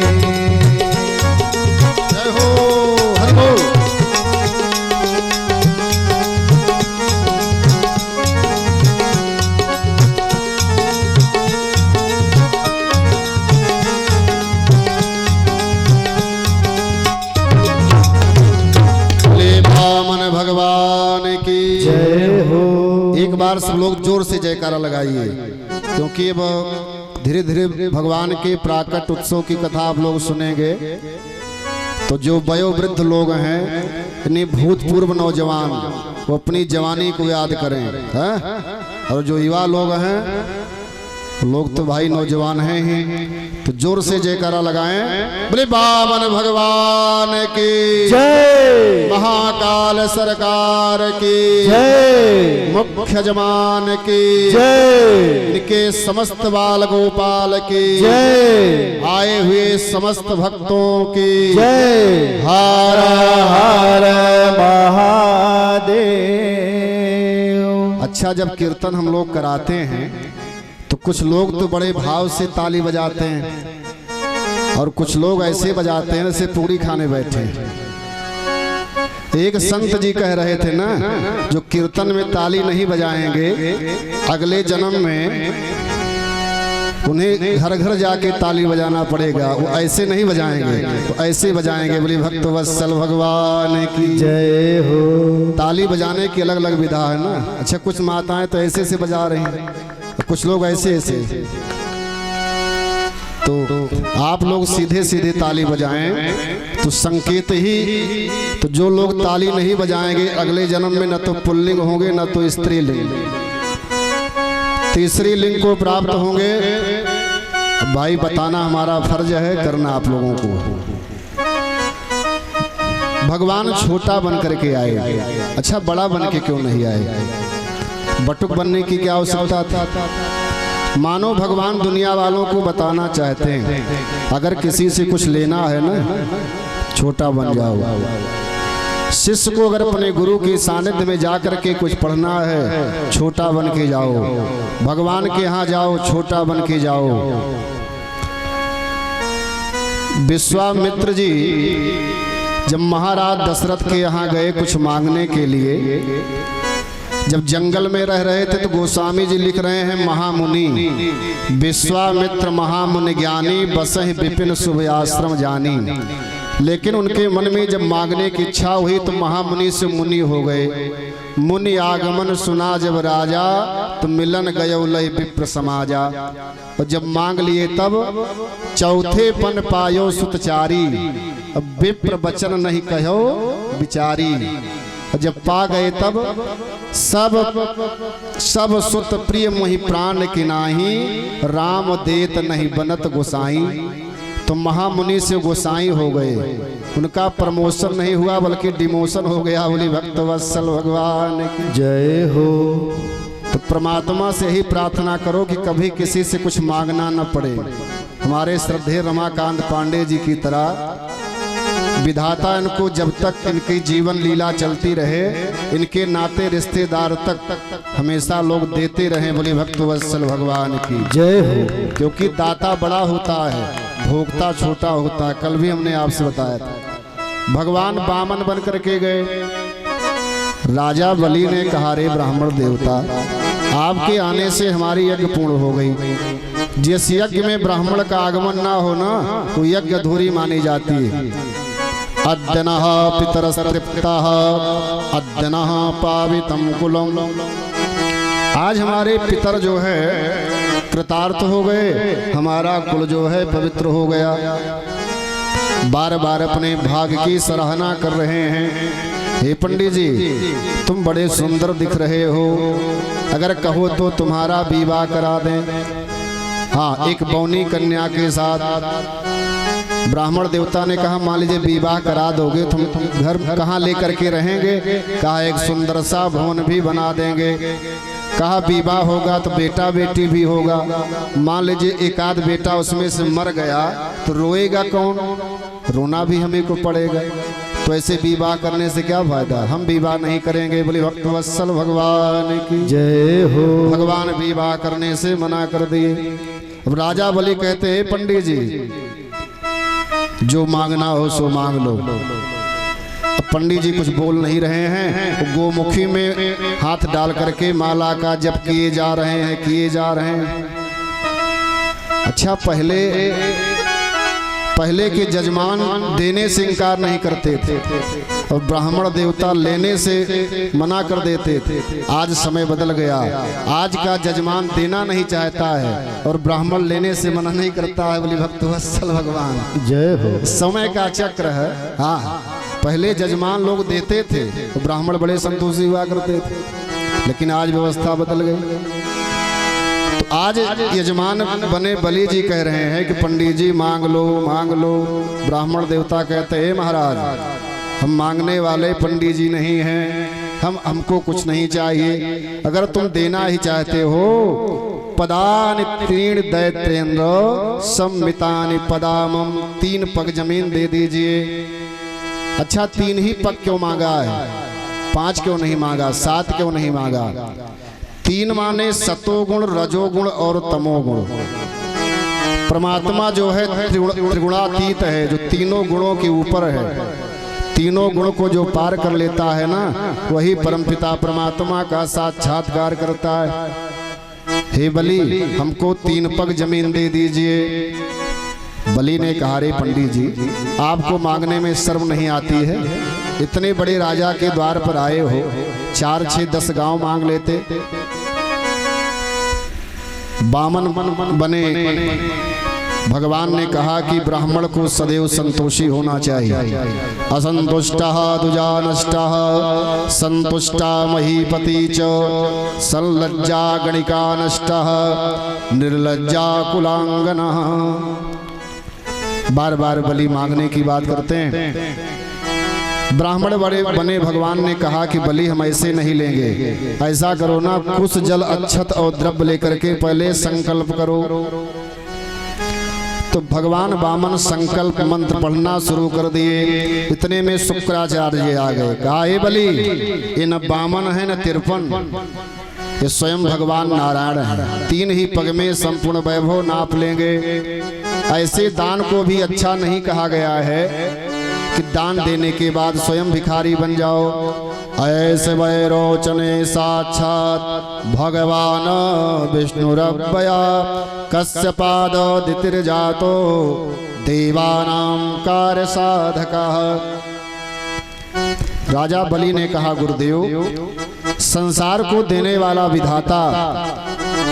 A: जय हो हरि बोल। भगवान की
C: जय हो।
A: एक बार सब लोग जोर से जयकारा लगाइए, क्योंकि अब धीरे धीरे भगवान के प्राकट उत्सव की कथा आप लोग सुनेंगे। तो जो वयोवृद्ध लोग हैं, इन्हीं भूतपूर्व नौजवान, वो अपनी जवानी को याद करें, है? और जो युवा लोग हैं, लोग तो भाई नौजवान हैं ही, तो जोर से जयकारा लगाएं। बोले बामन भगवान की
C: जय,
A: महाकाल सरकार की
C: जय,
A: मुख्य जमान की
C: जय,
A: इनके समस्त बाल गोपाल की
C: जय,
A: आए हुए समस्त भक्तों की
C: जय।
A: हर
C: हर महादेव।
A: अच्छा, जब कीर्तन हम लोग कराते हैं तो कुछ लोग तो बड़े भाव से ताली बजाते हैं, और कुछ लोग ऐसे बजाते हैं जैसे पूरी खाने बैठे। एक संत जी कह रहे थे ना, जो कीर्तन में ताली नहीं बजाएंगे, अगले जन्म में उन्हें घर घर जाके ताली बजाना पड़ेगा। वो ऐसे नहीं बजाएंगे, वो ऐसे बजाएंगे। बोली भक्त वत्सल भगवान की
C: जय हो।
A: ताली बजाने की अलग अलग विधा है ना। अच्छा, कुछ माताएं तो ऐसे से बजा रही हैं, कुछ लोग ऐसे ऐसे। तो आप लोग सीधे सीधे ताली बजाएं तो संकेत ही। तो जो लोग ताली नहीं बजाएंगे, अगले जन्म में न तो पुल्लिंग होंगे न तो स्त्रीलिंग, तीसरी लिंग को प्राप्त होंगे। भाई बताना हमारा फर्ज है, करना आप लोगों को। भगवान छोटा बन करके आए, अच्छा बड़ा बन के क्यों नहीं आए? बटुक बनने की क्या आवश्यकता था? मानो भगवान दुनिया वालों को बताना चाहते हैं, अगर किसी से कुछ लेना है ना, छोटा बन जाओ। शिष्य को अगर अपने गुरु के सानिध्य में जाकर के कुछ पढ़ना है, छोटा बन के जाओ। भगवान के यहाँ जाओ, छोटा बन के जाओ। विश्वामित्र जी जब महाराज दशरथ के यहाँ गए कुछ मांगने के लिए, जब जंगल में रह रहे थे, तो गोस्वामी जी लिख रहे हैं, महामुनि विश्वामित्र महामुनि ज्ञानी, बसहि विपिन शुभ आश्रम जानी। लेकिन उनके मन में जब मांगने की इच्छा हुई तो महामुनि से मुनि हो गए। मुनि आगमन सुना जब राजा, तो मिलन गयो लय विप्र समाजा। और जब मांग लिए तब चौथे पन पायो सुतचारी, अब विप्र बचन नहीं कहो बिचारी। जब पा गए तब सब सुत प्रिय मोहि प्राण की नाही, राम देत नहीं बनत गोसाई। तो महामुनि से गोसाई हो गए, उनका प्रमोशन नहीं हुआ बल्कि डिमोशन हो गया। बोली भक्त वत्सल भगवान की
B: जय हो।
A: तो परमात्मा से ही प्रार्थना करो कि कभी किसी से कुछ मांगना न पड़े। हमारे श्रद्धेय रमाकांत पांडे जी की तरह विधाता इनको जब तक इनकी जीवन लीला चलती रहे, इनके नाते रिश्तेदार तक हमेशा लोग देते रहे। बोले भक्त वत्सल भगवान की
B: जय हो।
A: क्योंकि दाता बड़ा होता है, भोगता छोटा होता है। कल भी हमने आपसे बताया था, भगवान वामन बन करके गए। राजा बलि ने कहा, रे ब्राह्मण देवता, आपके आने से हमारी यज्ञ पूर्ण हो गई। जिस यज्ञ में ब्राह्मण का आगमन ना हो ना, वो यज्ञ अधूरी मानी जाती है। अद्यनः पितरस्तृप्तः अद्यनः पावितम कुलम। आज हमारे पितर जो है कृतार्थ हो गए, हमारा कुल जो है पवित्र हो गया। बार बार अपने भाग की सराहना कर रहे हैं। हे पंडित जी, तुम बड़े सुंदर दिख रहे हो, अगर कहो तो तुम्हारा विवाह करा दें। हाँ, एक बौनी कन्या के साथ। ब्राह्मण देवता ने कहा, मान लीजिए विवाह करा दोगे, तुम घर कहाँ लेकर के रहेंगे? कहा, एक सुंदर सा भवन भी बना देंगे। कहा, विवाह होगा तो बेटा बेटी भी होगा। मान लीजिए एक आध बेटा उसमें से मर गया तो रोएगा कौन? रोना भी हमें को पड़ेगा। तो ऐसे विवाह करने से क्या फायदा? हम विवाह नहीं करेंगे। बोले भक्त वत्सल भगवान की
B: जय हो।
A: भगवान विवाह करने से मना कर दिए। अब राजा बलि कहते हैं, पंडित जी जो मांगना हो सो मांग लो। अब पंडित जी कुछ बोल नहीं रहे हैं, गोमुखी में हाथ डाल करके माला का जप किए जा रहे हैं। अच्छा, पहले के जजमान देने से इनकार नहीं करते थे और ब्राह्मण देवता लेने से मना कर देते थे। आज समय बदल गया, आज का जजमान देना नहीं चाहता है और ब्राह्मण लेने से मना नहीं करता है। बोली भक्त वत्सल भगवान
B: जय हो।
A: समय का चक्र है। हाँ, पहले जजमान लोग देते थे तो ब्राह्मण बड़े संतोषी हुआ करते थे, लेकिन आज व्यवस्था बदल गई। तो आज यजमान बने बलि जी कह रहे हैं कि पंडित जी मांग लो। ब्राह्मण देवता कहते हैं, महाराज हम मांगने वाले पंडित जी नहीं हैं, हमको कुछ नहीं चाहिए। अगर तुम देना ही चाहते हो, पदानि तीन दैत्रेंद्र सम्मितानि पदामम, 3 पग जमीन दे दीजिए। अच्छा, 3 ही पग क्यों मांगा है? 5 क्यों नहीं मांगा? 7 क्यों नहीं मांगा? 3 माने सतोगुण, रजोगुण और तमोगुण। परमात्मा जो है त्रिगुणातीत है, जो तीनों गुणों के ऊपर है। तीनों गुण को जो पार कर लेता है ना, वही परमपिता परमात्मा का साक्षात्कार करता है। हे बलि, हमको 3 पग जमीन दे दीजिए। बलि ने कहा, रे पंडित जी आपको मांगने में शर्म नहीं आती है? इतने बड़े राजा के द्वार पर आए हो, 4, 6, 10 गांव मांग लेते। वामन बने भगवान ने कहा कि ब्राह्मण को सदैव संतोषी होना चाहिए। असंतुष्टः दुजानष्टः संतुष्टा महीपति च संलज्जा गणिका नष्टः निर्लज्जा कुलांगनः। बार बार बलि मांगने की बात करते हैं। ब्राह्मण बड़े बने भगवान ने कहा कि बलि हम ऐसे नहीं लेंगे, ऐसा करो ना, कुछ जल अक्षत और द्रव्य लेकर के पहले संकल्प करो। तो भगवान वामन संकल्प मंत्र पढ़ना शुरू कर दिए। इतने में शुक्राचार्य आ गए। कहा, हे बलि, ये न वामन है न तिरपन, ये स्वयं भगवान नारायण है। 3 ही पग में संपूर्ण वैभव नाप लेंगे। ऐसे दान को भी अच्छा नहीं कहा गया है कि दान देने के बाद स्वयं भिखारी बन जाओ। ऐसे वैरोचने साक्षात भगवान विष्णुरव्यया कश्यपादितिर्जातो देवानां कार्य साधकः। राजा बलि ने कहा, गुरुदेव संसार को देने वाला विधाता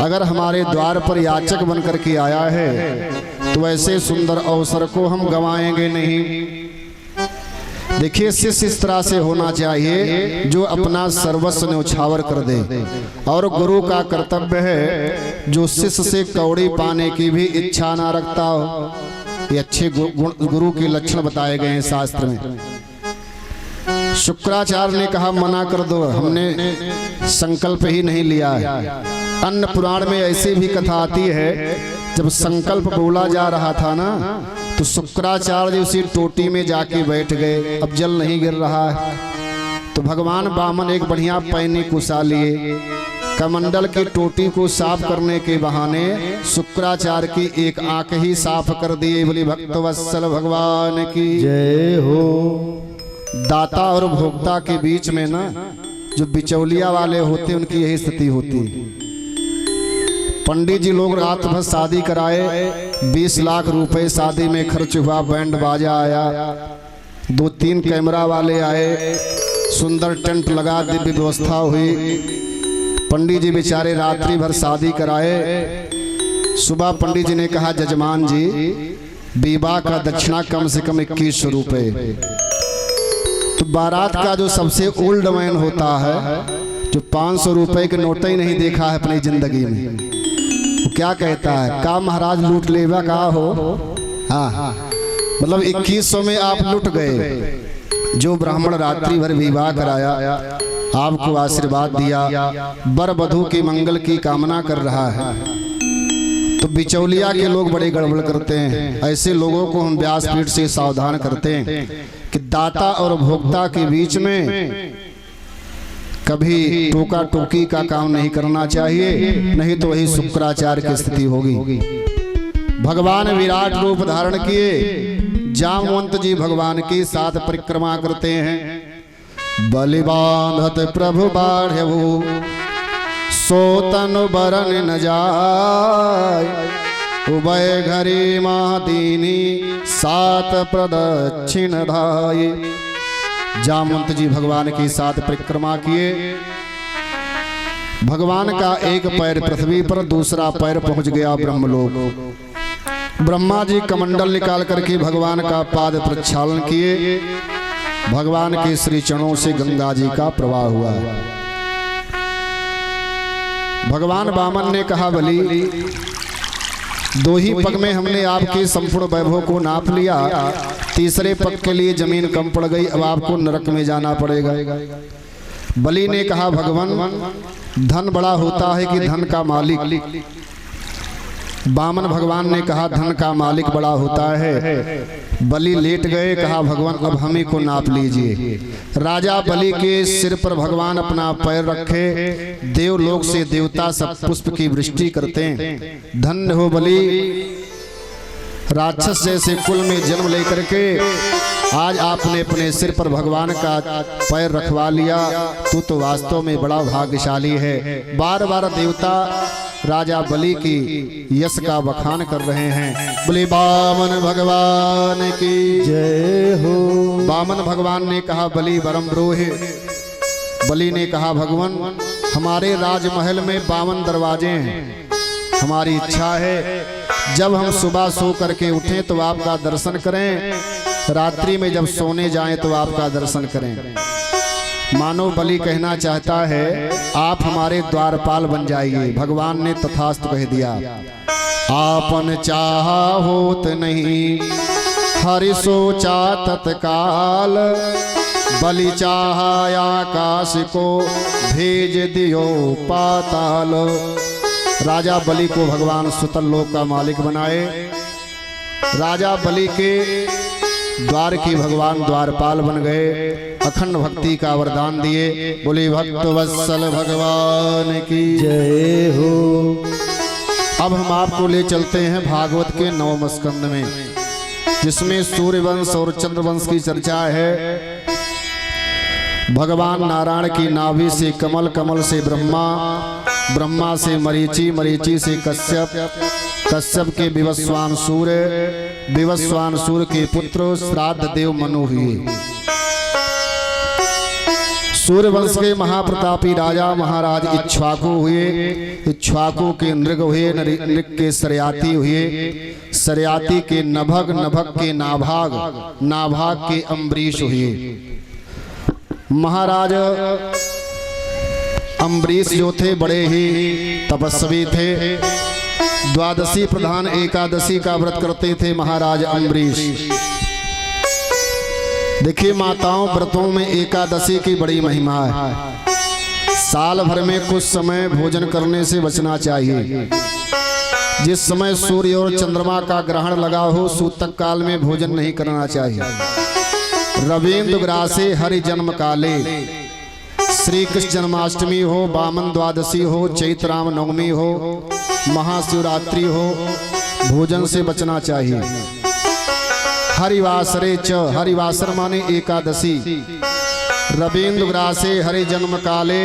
A: अगर हमारे द्वार पर याचक बनकर के आया है तो ऐसे सुंदर अवसर को हम गंवाएंगे नहीं। देखिए, शिष्य इस तरह से होना चाहिए जो अपना सर्वस्व न्यौछावर कर दे, और गुरु का कर्तव्य है जो शिष्य से कौड़ी पाने की भी इच्छा ना रखता हो। ये अच्छे गुरु के लक्षण बताए गए हैं शास्त्र में। शुक्राचार्य ने कहा मना कर दो, हमने संकल्प ही नहीं लिया है। अन्य पुराण में ऐसी भी कथा आती है, जब संकल्प बोला जा रहा था ना, तो शुक्राचार्य उसी टोटी में जाके बैठ गए। अब जल नहीं गिर रहा है, तो भगवान वामन एक बढ़िया पैनी कुसा लिए, कमंडल की टोटी को साफ करने के बहाने शुक्राचार्य की एक आंख ही साफ कर दिए। बोली भक्तवत्सल भगवान की
B: जय हो।
A: दाता और भोक्ता के बीच में ना जो बिचौलिया वाले होते उनकी यही स्थिति होती है। पंडित जी लोग रात भर शादी कराए, 20 लाख रुपए शादी में खर्च हुआ, बैंड बाजा आया, 2-3 कैमरा वाले आए, सुंदर टेंट लगा, दिव्य व्यवस्था हुई। पंडित जी बेचारे रात्रि भर शादी कराए। सुबह पंडित जी ने कहा जजमान जी, विवाह का दक्षिणा कम से कम 2100 रुपए। तो बारात का जो सबसे ओल्ड मैन होता है, जो 500 रुपए के नोट ही नहीं देखा है अपनी जिंदगी में, वो क्या कहता है, का महाराज लूट लेवा का हो। हाँ, मतलब 2100 में आप लुट गए। जो ब्राह्मण रात्रि भर विवाह कराया, आपको आशीर्वाद दिया, वर वधू की मंगल की कामना कर रहा है, तो बिचौलिया के लोग बड़े गड़बड़ करते हैं। ऐसे लोगों को हम व्यासपीठ से सावधान करते हैं कि दाता और भोक्ता के बीच में कभी टोका टोकी का काम नहीं करना चाहिए, नहीं तो वही शुक्राचार्य की स्थिति होगी। भगवान विराट रूप धारण किए, जामवंत जी भगवान की साथ परिक्रमा करते हैं। बलि बांधत प्रभु बाढ़ऊ, सोतन बरन न जाय, उभय घरी महादीनी, 7 प्रदक्षिण धाये। जामवंत जी भगवान के साथ परिक्रमा किए। भगवान का एक पैर पृथ्वी पर, दूसरा पैर पहुंच गया ब्रह्मलोक। ब्रह्मा जी कमंडल निकाल करके भगवान का पाद प्रक्षालन किए। भगवान के श्री चरणों से गंगा जी का प्रवाह हुआ। भगवान वामन ने कहा बलि, 2 ही पग में हमने आपके संपूर्ण वैभव को नाप लिया, तीसरे पग के लिए जमीन कम पड़ गई, अब आपको नरक में जाना पड़ेगा। बलि ने कहा भगवान, धन बड़ा होता है कि धन का मालिक। वामन भगवान ने कहा धन का मालिक बड़ा होता है। बलि लेट गए, कहा भगवान अब हम ही को नाप लीजिए। राजा बलि के सिर पर भगवान अपना पैर रखे, देवलोक से देवता सब पुष्प की वृष्टि करते हैं। धन्य हो बलि, राक्षस जैसे कुल में जन्म लेकर के आज आपने अपने सिर पर भगवान का पैर रखवा लिया, तू तो वास्तव में बड़ा भाग्यशाली है। बार बार देवता राजा बलि की यश का बखान कर रहे हैं। बोले वामन भगवान की
B: जय हो।
A: वामन भगवान ने कहा बलि वरम ब्रूहि। बलि ने कहा भगवान, हमारे राजमहल में 52 दरवाजे हैं, हमारी इच्छा है जब हम सुबह सो करके उठें तो आपका दर्शन करें, रात्रि में जब सोने जाएं तो आपका दर्शन करें। मानो बलि कहना चाहता है आप हमारे द्वारपाल बन जाइए। भगवान ने तथास्तु कह दिया। आपन चाहा होत नहीं, हरि सोचा तत्काल, बलि चाहा आकाश को भेज दियो पाताल। राजा बलि को भगवान सुतल लोक का मालिक बनाए। राजा बलि के द्वार की भगवान द्वारपाल बन गए, अखंड भक्ति का वरदान दिए। बोले भक्त वत्सल भगवान की
B: जय हो।
A: अब हम आपको ले चलते हैं भागवत के 9वें स्कंद में, जिसमें सूर्यवंश और चंद्रवंश की चर्चा है। भगवान नारायण की नाभि से कमल, कमल से ब्रह्मा, ब्रह्मा से मरीचि, मरीचि से कश्यप, कश्यप के विवस्वान सूर्य, विवस्वान सूर्य के पुत्र श्राद्ध देव मनु हुए। सूर्यवंश के महाप्रतापी राजा महाराज इक्ष्वाकु हुए, इक्ष्वाकु के नृग हुए, नृग के सरयाती हुए, सरयाती के नभग, नभग के नाभाग, नाभाग के अम्बरीश हुए। महाराज अम्बरीश जो थे बड़े ही तपस्वी थे, द्वादशी प्रधान एकादशी का व्रत करते थे महाराज अम्बरीश। देखिए माताओं, व्रतों में एकादशी की बड़ी महिमा है। साल भर में कुछ समय भोजन करने से बचना चाहिए। जिस समय सूर्य और चंद्रमा का ग्रहण लगा हो, सूतक काल में भोजन नहीं करना चाहिए। रवीन्द्र ग्रासे हरि जन्म काले, श्री कृष्ण जन्माष्टमी हो, वामन द्वादशी हो, चैत्र राम नवमी हो, महाशिवरात्रि हो, भोजन से बचना चाहिए। हरिवासरे च, हरिवासर माने एकादशी। रवीन्द्र ग्रासे हरि जन्म काले,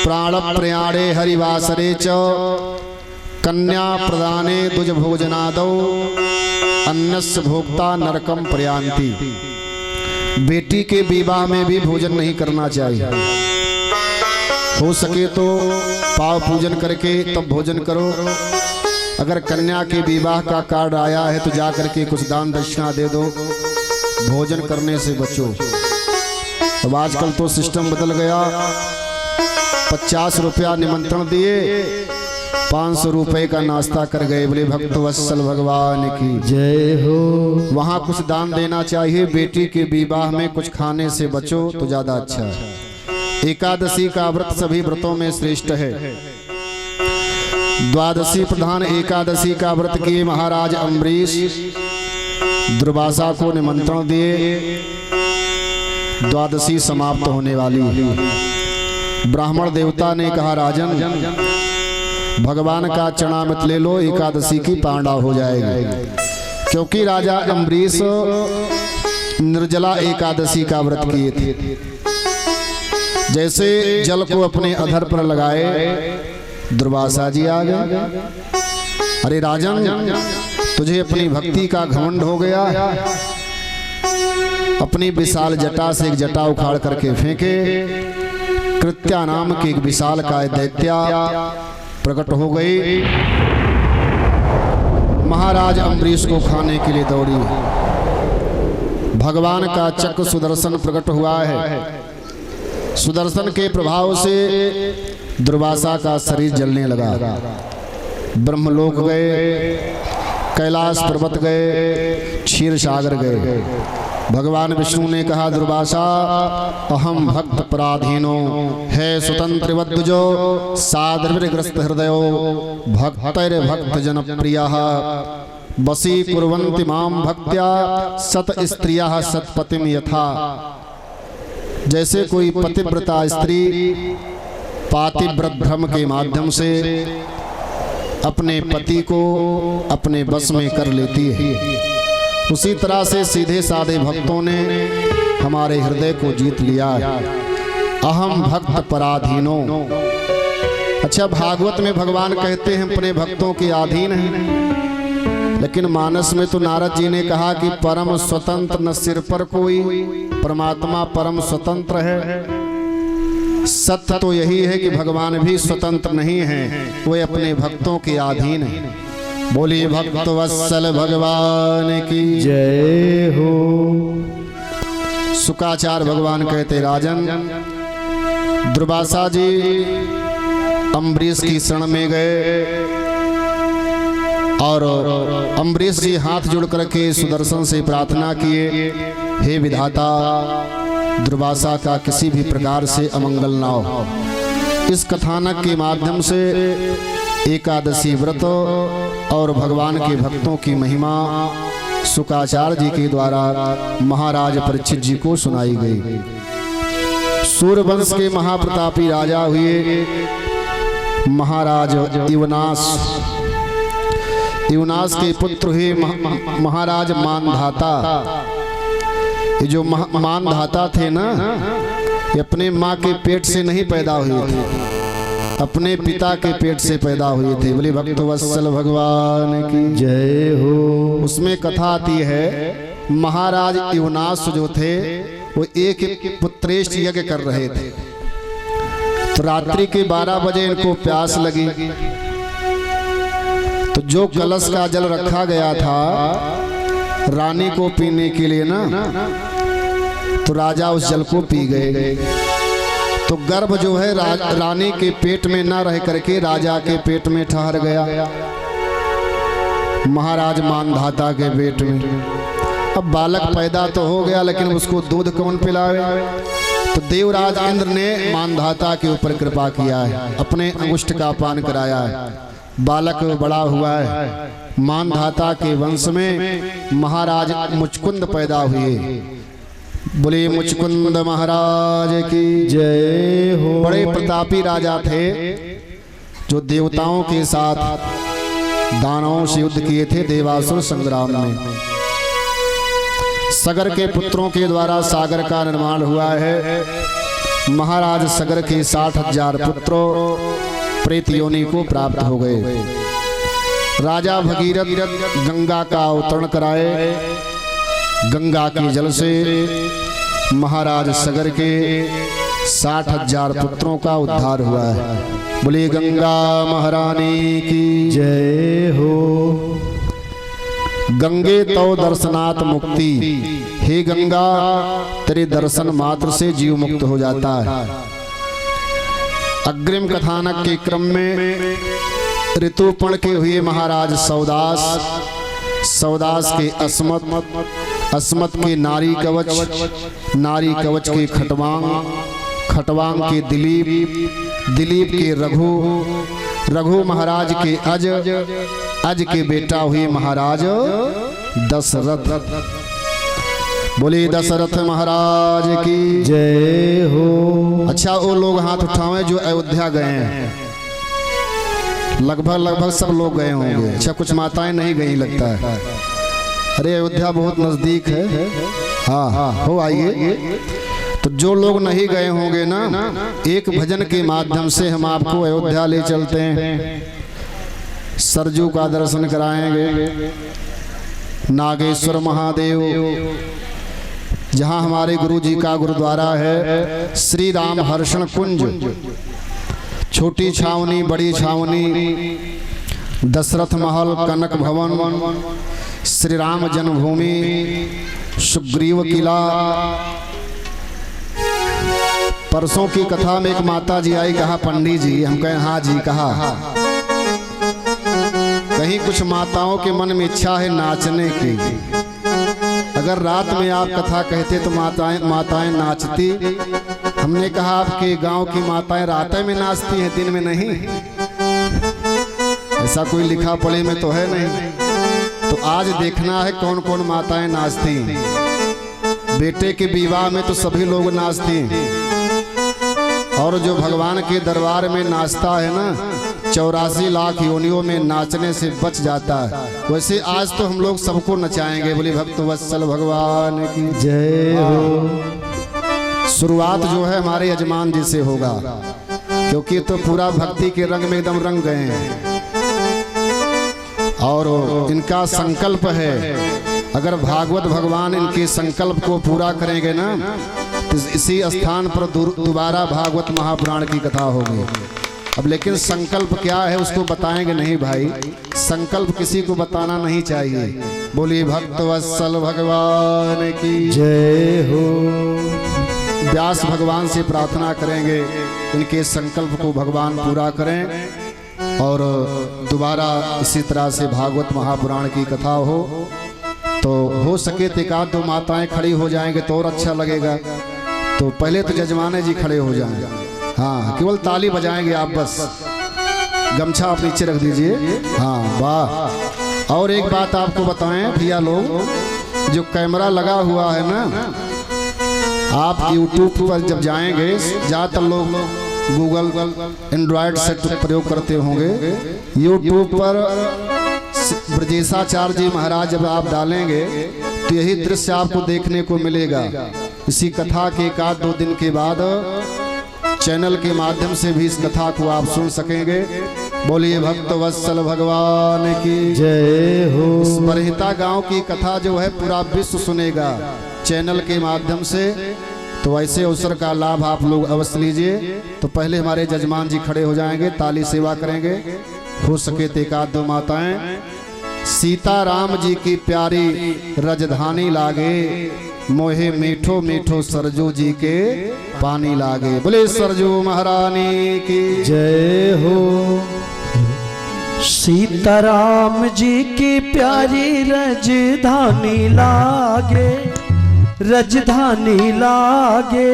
A: प्राण प्रयाणे हरिवासरे च, कन्या प्रदाने द्विज भोजनादौ, अन्नस्य भोक्ता नरकम प्रयान्ति। बेटी के विवाह में भी भोजन नहीं करना चाहिए। हो सके तो पाव पूजन करके तब भोजन करो। अगर कन्या के विवाह का कार्ड आया है तो जा करके कुछ दान दक्षिणा दे दो, भोजन करने से बचो। अब आजकल तो सिस्टम बदल गया। 50 रुपया निमंत्रण दिए, 500 रुपए का नाश्ता कर गए। बोले भक्त वत्सल भगवान की
B: जय हो।
A: वहाँ कुछ दान देना चाहिए। बेटी के विवाह में कुछ खाने से बचो तो ज्यादा अच्छा है। एकादशी का व्रत सभी व्रतों में श्रेष्ठ है। द्वादशी प्रधान एकादशी का व्रत किए महाराज अम्बरीश। दुर्वासा को निमंत्रण दिए। द्वादशी समाप्त होने वाली है। ब्राह्मण देवता ने कहा, राजन भगवान का चरणामृत ले लो, एकादशी की पांडा हो जाएगी। क्योंकि राजा अम्बरीश निर्जला एकादशी का व्रत किए थे। जैसे जल को अपने अधर पर लगाए, दुर्वासा जी आ गए। अरे राजन, तुझे अपनी भक्ति का घमंड हो गया। अपनी विशाल जटा से एक जटा उखाड़ करके फेंके। कृत्या नाम के एक विशाल काय दैत्या प्रकट हो गई। महाराज अम्बरीश को खाने के लिए दौड़ी। भगवान का चक्र सुदर्शन प्रकट हुआ है। सुदर्शन के प्रभाव से दुर्वासा का शरीर जलने लगा। ब्रह्मलोक गए, कैलाश पर्वत गए, क्षीर सागर गए। भगवान विष्णु ने कहा, दुर्वासा अहम भक्त पराधीनो है स्वतंत्र जो सादृग्रस्त हृदयो भक्तर भक्त जन प्रियः बसी कुर्वन्ति माम भक्त्या सत स्त्रियः सतपतिम यथा। जैसे कोई पतिव्रता स्त्री पातिव्रत भ्रम के माध्यम से अपने पति को अपने बस में कर लेती है, उसी तरह से सीधे साधे भक्तों ने हमारे हृदय को जीत लिया। अहम भक्त पराधीनो। अच्छा, भागवत में भगवान कहते हैं अपने भक्तों के अधीन हैं, लेकिन मानस में तो नारद जी ने कहा कि परम स्वतंत्र न सिर पर कोई, परमात्मा परम स्वतंत्र है। सत्य तो यही है कि भगवान भी स्वतंत्र नहीं है, वे अपने भक्तों के अधीन हैं। बोलिए भक्त वत्सल भगवान की
B: जय हो।
A: शुकाचार्य भगवान कहते, राजन दुर्वासा जी अम्बरीश की शरण में गए और अम्बरीश जी हाथ जोड़ करके सुदर्शन से प्रार्थना किए, हे विधाता, दुर्वासा का किसी भी प्रकार से अमंगल ना हो। इस कथानक के माध्यम से एकादशी व्रत और भगवान के भक्तों की महिमा शुकाचार्य जी के द्वारा महाराज परीक्षित जी को सुनाई गई। सूर्यवंश के महाप्रतापी राजा हुए महाराज इवनास। इवनास के पुत्र हुए महाराज मानधाता। ये जो मानधाता थे ना, ये अपने माँ के पेट से नहीं पैदा हुए थे, अपने पिता के पेट से पैदा हुए थे। बोले भक्त वत्सल भगवान की
B: जय हो।
A: उसमें कथा आती है, महाराज इवनास जो थे वो एक पुत्रेष्ट यज्ञ कर रहे थे। तो रात्रि के 12 बजे इनको प्यास लगी, तो जो कलश का जल रखा गया था रानी को पीने के लिए ना, तो राजा उस जल को पी गए। तो गर्भ जो है रानी के पेट में न रह करके राजा के पेट में ठहर गया, महाराज मानधाता के पेट में। अब बालक पैदा तो हो गया, लेकिन उसको दूध कौन पिलावे? तो देवराज इंद्र ने मानधाता के ऊपर कृपा किया है, अपने अंगुष्ठ का पान कराया है। बालक बड़ा हुआ है। मानधाता के वंश में महाराज मुचकुंद पैदा हुए। बोले मुचकुंद महाराज की
B: जय हो।
A: बड़े प्रतापी राजा थे, जो देवताओं के साथ दानवों से युद्ध किए थे देवासुर संग्राम में। सगर के पुत्रों के द्वारा सागर का निर्माण हुआ है। महाराज सगर के 60,000 पुत्रों प्रेत योनि को प्राप्त हो गए। राजा भगीरथ गंगा का अवतरण कराए। गंगा के जल से महाराज सगर के 60,000 पुत्रों का उद्धार हुआ है। बोले गंगा महारानी की
B: जय हो।
A: गंगे तो दर्शनात् मुक्ति, हे गंगा तेरे दर्शन मात्र से जीव मुक्त हो जाता है। अग्रिम कथानक के क्रम में ऋतुपर्ण के हुए महाराज सौदास, सौदास के अस्मत, अस्मत के नारी कवच, नारी कवच के खटवांग, खटवांग के दिलीप, दिलीप के रघु, रघु महाराज के अज, अज के बेटा हुए महाराज दशरथ। बोले दशरथ महाराज की
B: जय हो।
A: अच्छा, वो लोग हाथ उठाएं जो अयोध्या गए हैं। लगभग सब लोग गए होंगे। अच्छा, कुछ माताएं नहीं गई लगता है। अरे अयोध्या बहुत नजदीक है। हाँ, हो आइए। तो जो लोग नहीं गए होंगे ना, एक भजन के माध्यम से हम आपको अयोध्या ले चलते हैं। सरजू का दर्शन कराएंगे, नागेश्वर महादेव, जहां हमारे गुरु जी का गुरुद्वारा है। श्री राम हर्षण कुंज, छोटी छावनी, बड़ी छावनी, दशरथ महल, कनक भवन, श्री राम जन्मभूमि, सुग्रीव किला। परसों की कथा में एक माता जी आई, कहा पंडित जी, हम कहें हाँ जी, कहा कहीं कुछ माताओं के मन में इच्छा है नाचने की। अगर रात में आप कथा कहते तो माताएं नाचती। हमने कहा आपके गांव की माताएं रात में नाचती हैं, दिन में नहीं। ऐसा कोई लिखा पढ़े में तो है नहीं। तो आज देखना है कौन कौन माताएं नाचती हैं। बेटे के विवाह में तो सभी लोग नाचती हैं, और जो भगवान के दरबार में नाचता है ना, 84 लाख योनियों में नाचने से बच जाता है। वैसे आज तो हम लोग सबको नचाएंगे। बोले भक्त वत्सल भगवान की
B: जय हो।
A: शुरुआत जो है हमारे यजमान जी से होगा, क्योंकि तो पूरा भक्ति के रंग में एकदम रंग गए हैं। और इनका संकल्प है, अगर भागवत भगवान इनके संकल्प को पूरा करेंगे ना, तो इसी स्थान पर दोबारा भागवत महापुराण की कथा होगी। अब लेकिन संकल्प क्या है उसको बताएंगे नहीं भाई, संकल्प किसी को बताना नहीं चाहिए। बोलिए भक्त वत्सल भगवान की
B: जय हो।
A: व्यास भगवान से प्रार्थना करेंगे इनके संकल्प को भगवान पूरा करें, और दोबारा इसी तरह से भागवत महापुराण की कथा हो। तो हो सके तो एकाध दो माताएं खड़ी हो जाएंगे तो और अच्छा लगेगा। तो पहले तो जजमाने जी खड़े हो जाएं। हाँ, केवल ताली बजाएंगे आप, बस गमछा आप नीचे रख दीजिए। हाँ, वाह। और एक बात आपको बताएं भैया लोग, जो कैमरा लगा हुआ है ना, आप YouTube पर जब जाएंगे, ज़्यादातर लोग गूगल एंड्रॉयड सेट प्रयोग करते होंगे। YouTube पर ब्रजेशाचार्य जी महाराज जब आप डालेंगे तो यही दृश्य आपको देखने को मिलेगा। इसी कथा के एक आध 2 दिन के बाद चैनल के माध्यम से भी इस कथा को आप सुन सकेंगे। बोलिए भक्त वत्सल भगवान की
B: जय हो।
A: इस बरहिता गांव की कथा जो है पूरा विश्व सुनेगा चैनल के माध्यम से। तो ऐसे अवसर का लाभ आप लोग अवश्य लीजिए। तो पहले हमारे जजमान जी खड़े हो जाएंगे, ताली सेवा करेंगे। हो सके तो एक आध दो माताएं। सीता राम जी की प्यारी रजधानी लागे, मोहे मीठो मीठो सरजू जी के पानी लागे। बोले सरजू महारानी की
B: जय हो। सीताराम जी की प्यारी रजधानी लागे, रजधानी लागे,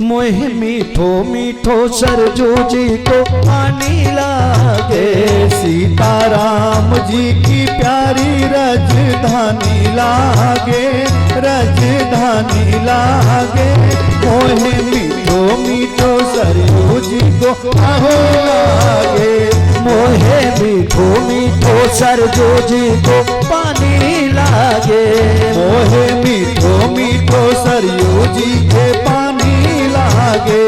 B: मोहे मीठो मीठो सरजू जी को पानी लागे।
C: सीताराम जी की प्यारी रजधानी लागे, रजधानी लागे, मोहे मीठो मीठो सरजू जी को पानी लागे।
B: मोहे मीठो मीठो सरजू जी को पानी लागे।
C: मोहे मीठो मीठो सरयू जी के पानी लागे।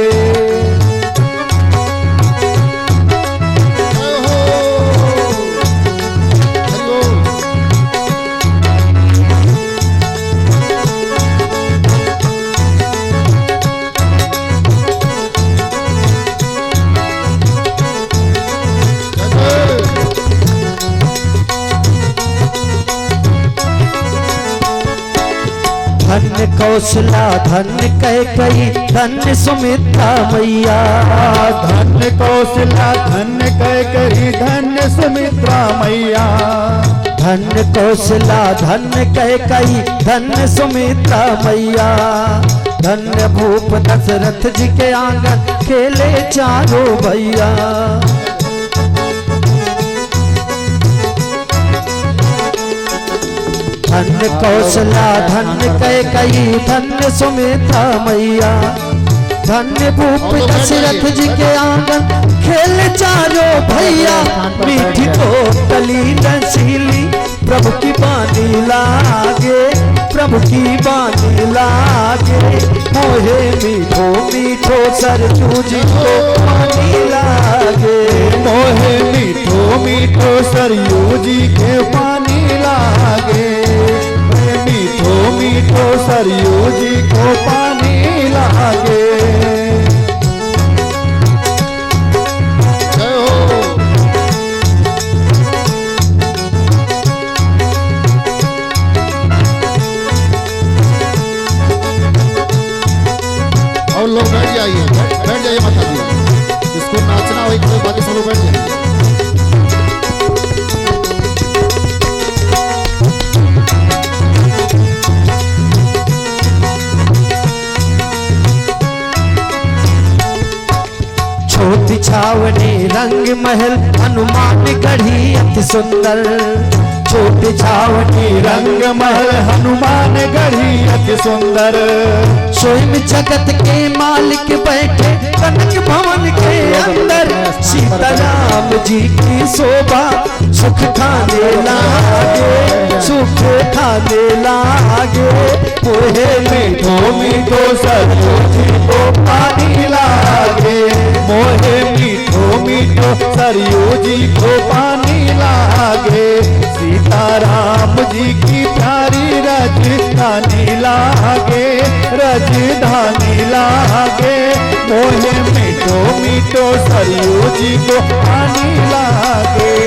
B: धन्य कौशला धन्य कैकेयी धन्य सुमित्रा मैया।
C: धन्य कौशला धन्य कैकेयी धन्य सुमित्रा मैया।
B: धन्य कौशला धन्य कैकेयी धन्य सुमित्रा मैया। धन्य भूप दशरथ जी के आंगन खेले चारों भैया। धन्य कौशला धन्य कैकेयी धन्य सुमित्रा मैया। धन्य भूप दशरथ जी के आंगन खेल चारों भैया। मीठी कोटली नशीली प्रभु की बानी लागे, प्रभु की बानी लागे। मोहे मीठो मीठो सरजू जी को पानी लागे।
C: मोहे मीठो मीठो सरयू जी के पानी लागे। मीठो मीठो सरयू जी को पानी लागे।
A: और लोग बैठ जाइए, बैठ जाइए माता जी, जिसको नाचना हो तो बाकी सब लोग बैठ जाइए।
B: छोटी छावनी रंग महल हनुमान गढ़ी अति सुंदर। छोटी छावनी
C: रंग महल हनुमान गढ़ी अति सुंदर।
B: स्वयं जगत के मालिक बैठे कनक भवन के अंदर। सीताराम जी की शोभा सुख खाने लागे, सुख खाने लागे। मोहे
C: मीठो मीठो सरयू जी को पानी लागे। मोहे मीठो मीठो सरयू जी को पानी लागे। सीताराम जी की प्यारी रजधानी लागे, रजधानी लागे। मोहे मीठो मीठो सरयू जी को पानी लागे।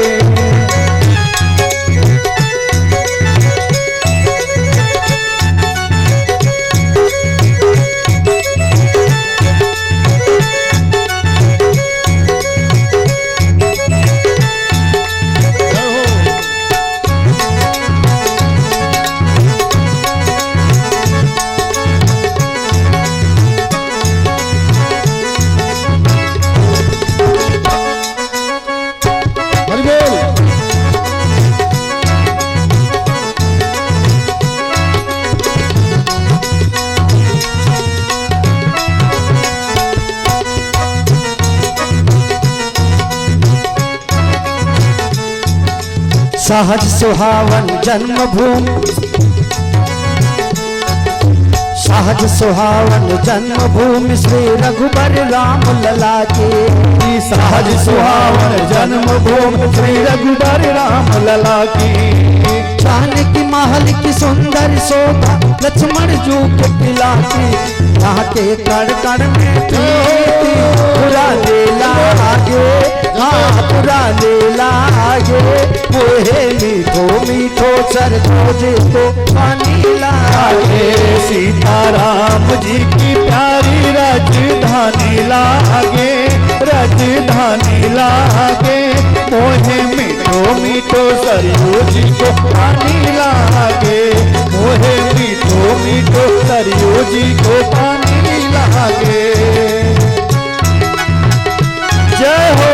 B: सहज सुहावन जन्मभूमि, सहज सुहावन जन्मभूमि श्री रघुबर राम लला के।
C: सहज सुहावन जन्मभूमि श्री रघुबर राम लला की।
B: जानकी महल की सुंदर शोभा लक्ष्मण जू के किला की। यहाँ के कण कण में प्रीति पुराने लागे, हाँ पुराने लागे। मोहे मीठो मीठो सरजू जी को पानी लागे।
C: सीताराम जी की प्यारी रज मोहे मीठो मीठो सरयू जी को पानी लागे, मोहे मीठो मीठो सरयू जी को पानी लागे। जय हो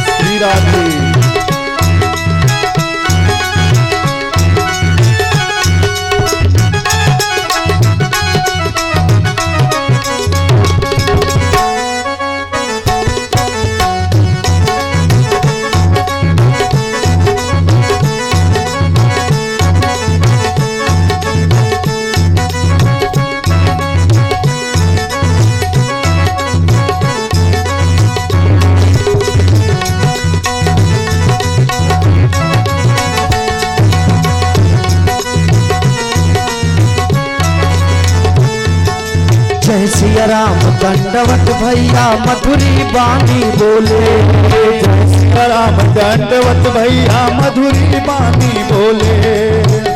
C: श्री राधे।
B: जय सिया राम दंडवत भैया मधुरी बानी बोले,
C: जय सिया राम दंडवत भैया मधुरी बानी बोले,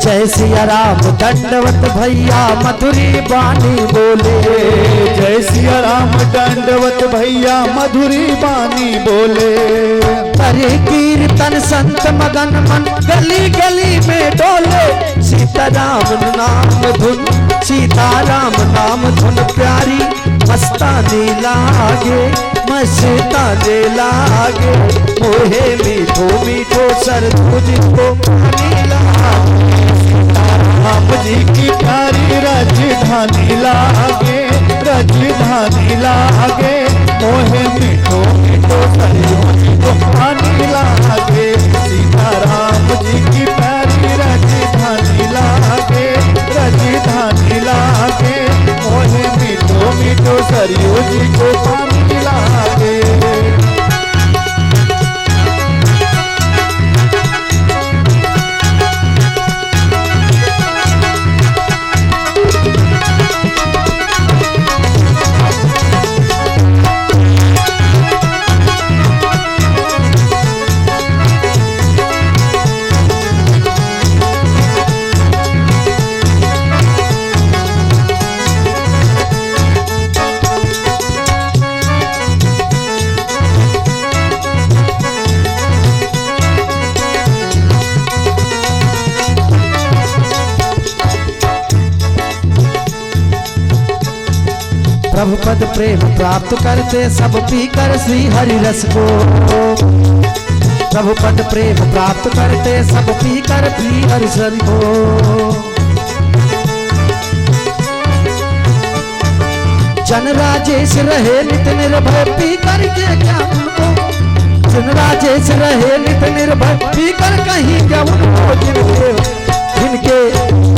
B: जय सिया राम दंडवत भैया मधुरी बानी बोले,
C: जय सिया राम दंडवत भैया मधुरी बानी बोले।
B: करे कीर्तन संत मगन मन गली गली में डोले, सीताराम नाम धुन सीताराम नाम धुन प्यारी मस्तानी लागे मस्ताने लागे, मोहे मीठो मीठो सरयू जी को पानी लागे,
C: राम जी की प्यारी राजधानी लागे, राजधानी लागे, मोहे मीठो मीठो सरयू जी को पानी लागे, सीताराम जी की प्यारी राजधानी लागे, राजधानी लागे, मोहे मीठो मीठो सरयू जी को पानी लागे।
B: प्रभु पद प्रेम प्राप्त करते सब पीकर श्री हरि रस को, प्रभु पद प्रेम प्राप्त करते सब पीकर श्री हरि रस को। जन राजेश रहे नित निर्भय पीकर के क्या उनको, जन राजेश रहे नित निर्भय पीकर कहीं क्या उनको, जिनके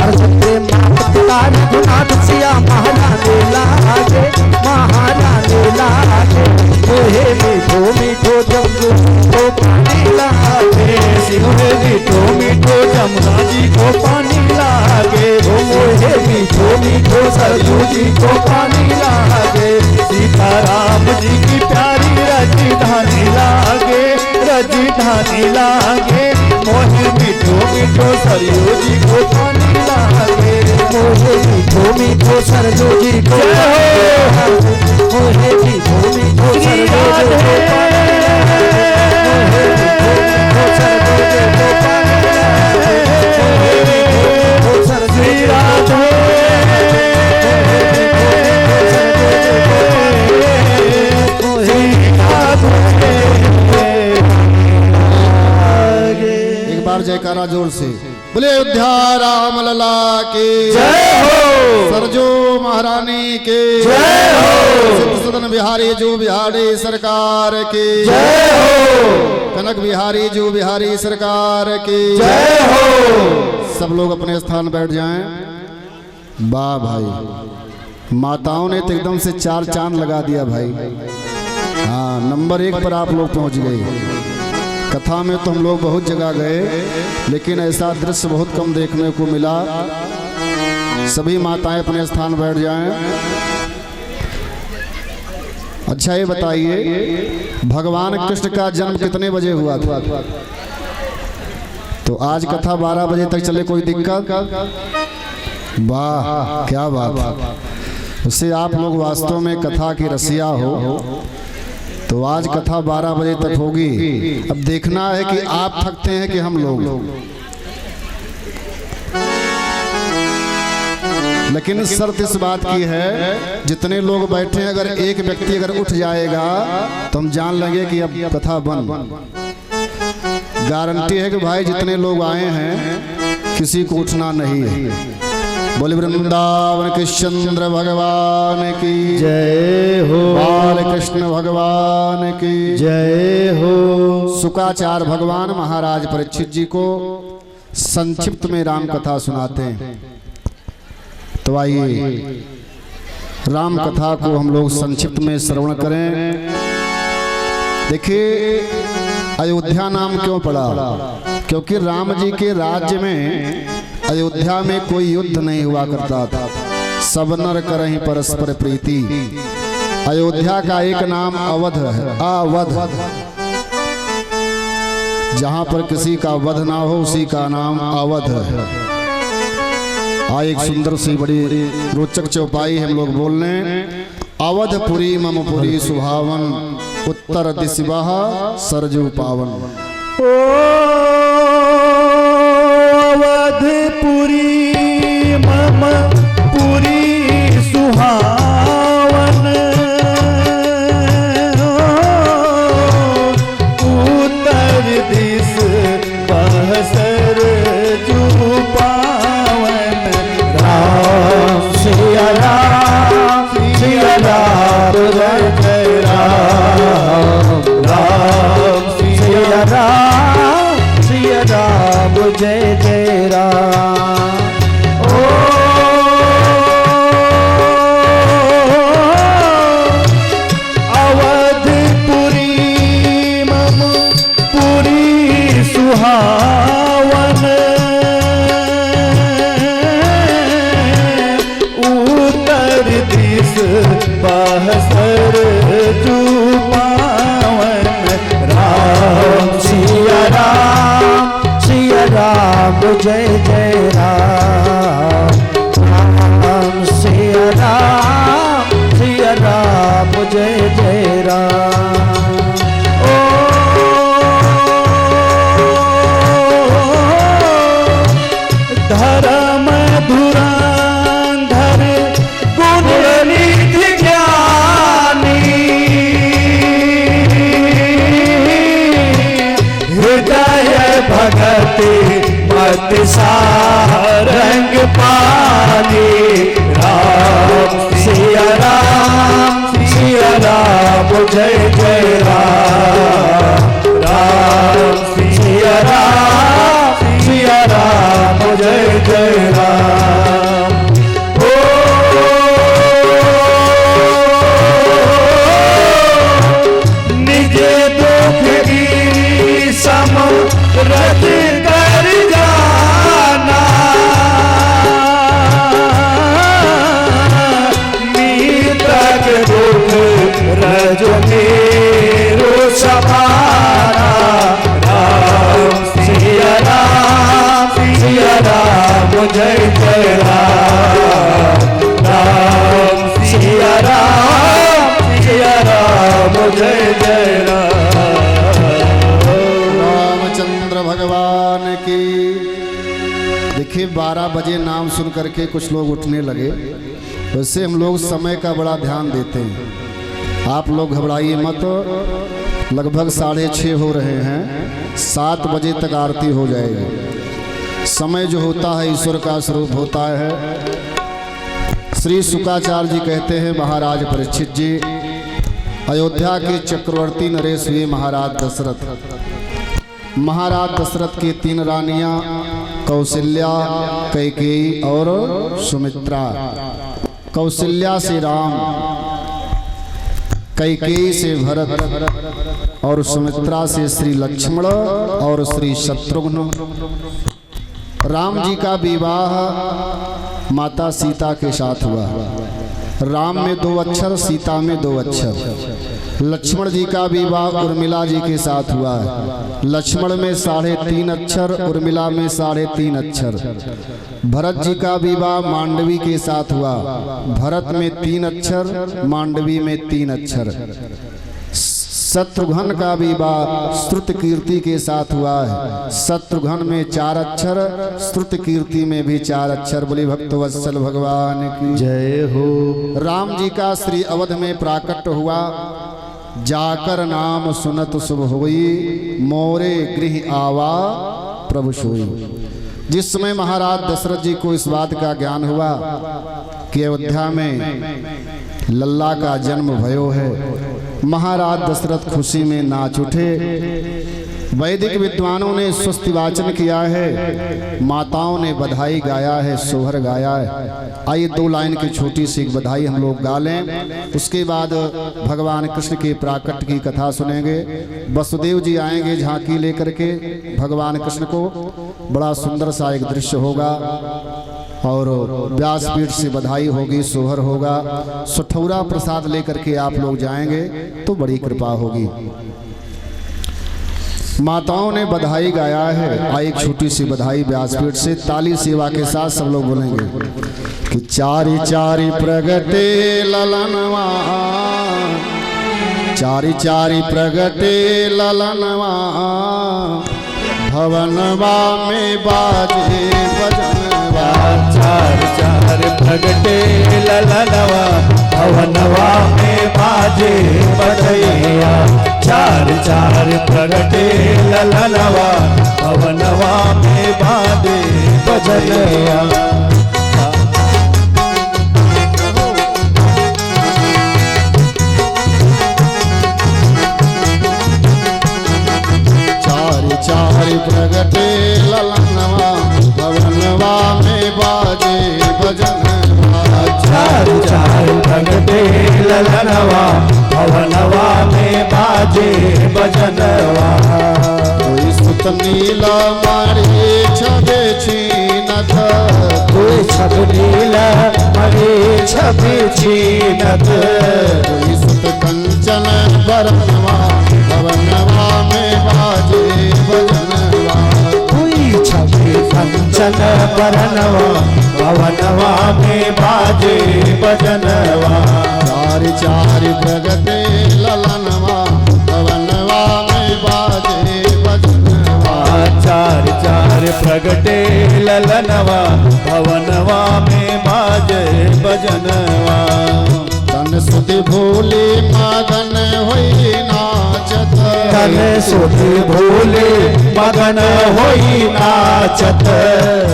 B: अर्जते माता रघुनाथ सिया महाराने लागे महाराने लागे, मोहे मीठो मीठो जमुना को पानी लागे,
C: मोहे मीठो मीठो जमुना जी को पानी लागे,
B: मोहे मीठो मीठो सरयू जी को पानी लागे,
C: सीताराम जी की प्यारी राजधानी लागे, राजधानी लागे, मोहे मीठो मीठो सरयू जी को पानी लागे,
B: मोहे मीठो मीठो सरयू जी को, मोहे मीठो मीठो सरयू जी को, मोहे मीठो मीठो सरयू जी को
C: श्री राधे।
A: एक बार जयकारा जोर से बोले अयोध्या राम लला की
C: जय हो,
A: सरजू महारानी के
C: जय हो,
A: सिद्ध सदन बिहारी जू बिहारी सरकार की
C: जय हो,
A: कनक बिहारी जू बिहारी सरकार की
C: जय हो।
A: सब लोग अपने स्थान बैठ जाएं। वाह भाई, माताओं ने तो एकदम से चार चांद लगा दिया भाई। हाँ, नंबर 1 पर आप लोग पहुंच गए। कथा में तो हम लोग बहुत जगह गए, लेकिन ऐसा दृश्य बहुत कम देखने को मिला। सभी माताएं अपने स्थान बैठ जाएं। अच्छा ये बताइए, भगवान कृष्ण का जन्म कितने बजे हुआ था? तो आज कथा 12 बजे तक चले, कोई दिक्कत? वाह, क्या बात। उससे आप लोग वास्तव में कथा की रसिया हो। तो आज कथा 12 बजे तक होगी। अब देखना है कि आप थकते हैं कि हम लोग। लेकिन शर्त इस बात की है, जितने लोग बैठे हैं अगर एक व्यक्ति अगर उठ जाएगा तो हम जान लेंगे कि अब कथा बंद। गारंटी है कि भाई जितने लोग आए हैं किसी को उठना नहीं है। बोले वृंदावन कृष्ण भगवान की
C: जय हो,
A: बाल कृष्ण भगवान की
C: जय हो।
A: शुकाचार्य भगवान महाराज परीक्षित जी को संक्षिप्त में राम कथा सुनाते हैं। तो आइए राम कथा को हम लोग संक्षिप्त में श्रवण करें। देखिए अयोध्या नाम क्यों पड़ा? क्योंकि राम जी के राज्य में अयोध्या में कोई युद्ध नहीं हुआ करता था। सब नर करहीं परस्पर प्रीति। अयोध्या का एक नाम अवध है, अवध। जहां पर किसी का वध ना हो उसी का नाम अवध है। एक सुंदर सी बड़ी रोचक चौपाई हम लोग बोल रहे हैं। अवधपुरी ममपुरी सुहावन, उत्तर दिशबह सरजू पावन।
C: ओ अवधपुरी ममपुरी सुहावन, उत्तर दिस बह सरजू पावन। राम सिया राम, सिया राम जय जय राम। राम सिया राम, सिया राम जय जय राम। ओ अवधपुरी ममपुरी सुहावन, उत्तर दिस बह सरजू पावन। राम सिया राम, सिया राम जय जय राम। राम सिया राम, सिया राम जय जय राम। ओ धर्म धुरंधर गुण निधि ज्ञानी, हृदय भगति मत सारंग पानी। राम सिया राम, सिया राम जय जय राम। राम सिया राम, सिया राम जय जय राम। ओ निज दुख की समरथ कर जाना, मीतक दुख रज मेरो समाना। राम सिया राम, सिया राम जय जय राम। राम सिया राम, सिया राम जय जय राम।
A: रामचंद्र भगवान की। देखिए 12 बजे नाम सुन करके कुछ लोग उठने लगे। वैसे हम लोग समय का बड़ा ध्यान देते हैं, आप लोग घबराइए मत। लगभग 6:30 हो रहे हैं, 7 बजे तक आरती हो जाएगी। समय जो होता है ईश्वर का स्वरूप होता है। श्री शुकाचार्य जी कहते हैं महाराज परीक्षित जी अयोध्या के चक्रवर्ती नरेश हुए महाराज दशरथ। महाराज दशरथ की 3 रानियां कौशल्या, कैकेयी और सुमित्रा। कौशल्या से राम, कैकेयी से भरत और सुमित्रा से श्री लक्ष्मण और श्री शत्रुघ्न। राम जी का विवाह माता सीता के साथ हुआ। राम में 2 अक्षर, सीता में 2 अक्षर। लक्ष्मण जी का विवाह उर्मिला जी के साथ हुआ है। लक्ष्मण में 3.5 अक्षर, उर्मिला में 3.5 अक्षर। भरत जी का विवाह मांडवी के साथ हुआ। भरत में 3 अक्षर, मांडवी में 3 अक्षर। शत्रुघ्न का विवाह श्रुत कीर्ति के साथ हुआ है। शत्रुघ्न में 4 अक्षर, श्रुत कीर्ति में भी 4 अक्षर। बोली भक्तवत्सल भगवान की
B: जय हो।
A: राम जी का श्री अवध में प्राकट्य हुआ। जाकर नाम सुनत शुभ होई, मोरे गृह आवा प्रभु सोई। जिस समय महाराज दशरथ जी को इस बात का ज्ञान हुआ कि अयोध्या में लल्ला का जन्म भयो है, महाराज दशरथ खुशी में नाच उठे। वैदिक विद्वानों ने स्वस्ति वाचन किया है, माताओं ने बधाई गाया है, सोहर गाया है। आइए 2 लाइन की छोटी सी बधाई हम लोग गा लें, उसके बाद भगवान कृष्ण के प्राकट्य की कथा सुनेंगे। वसुदेव जी आएंगे झांकी लेकर के भगवान कृष्ण को, बड़ा सुंदर सा एक दृश्य होगा और व्यासपीठ से बधाई होगी, सोहर होगा। सुठौरा प्रसाद लेकर के आप लोग जाएंगे तो बड़ी कृपा होगी। माताओं ने बधाई गाया है। आई एक छोटी सी बधाई व्यासपीठ से ताली सेवा के साथ सब लोग बोलेंगे कि चारि चारि प्रगटे ललनवा, चारि चारि प्रगटे ललनवा, भवनवा में बाजे बजनवा।
C: चार चार प्रगटे ललनवा, भवनवा में बाजे बजैया। चार चार प्रगटे ललनवा, भवनवा में बाजे बजैया।
A: चारि प्रगटे ललनवा, भवनवा में बाजे बजनवा।
C: चार चार प्रगटे ललनवा, भवनवा में बाजे बजनवा।
A: कोई सुत नीला मारे छबे छीनत,
B: कोई छब नीला मरे छबे छीनत।
A: कोई सुत कंचन बरनवा, भवनवा में बाजे बजनवा।
B: कोई छबे
C: कंचन बरनवा, भवनवा में बाजे बजनवा।
A: चारि चारि प्रगटे ललनवा, भवनवा में बाजे बजनवा।
C: चार चार प्रगटे ललनवा, भवनवा में बाजे बजनवा।
A: तन सुधि भूले मगन होई नाचत,
C: तन सुधि भूले मगन होई नाचत।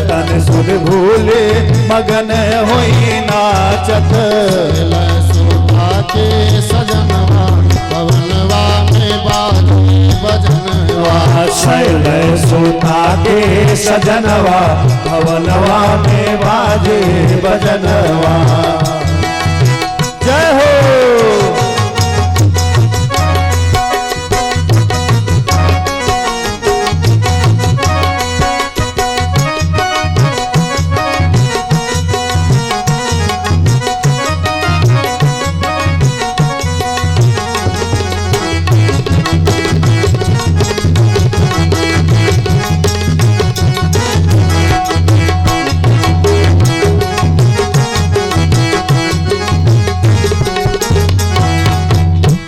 C: तन सुधि भूले मगन होई नाचत।
A: सुधा के सजनवा, भवनवा में बाजे बजनवा।
C: शैल सुता के सजनवा, भवनवा में बाजे बजनवा। जय हो।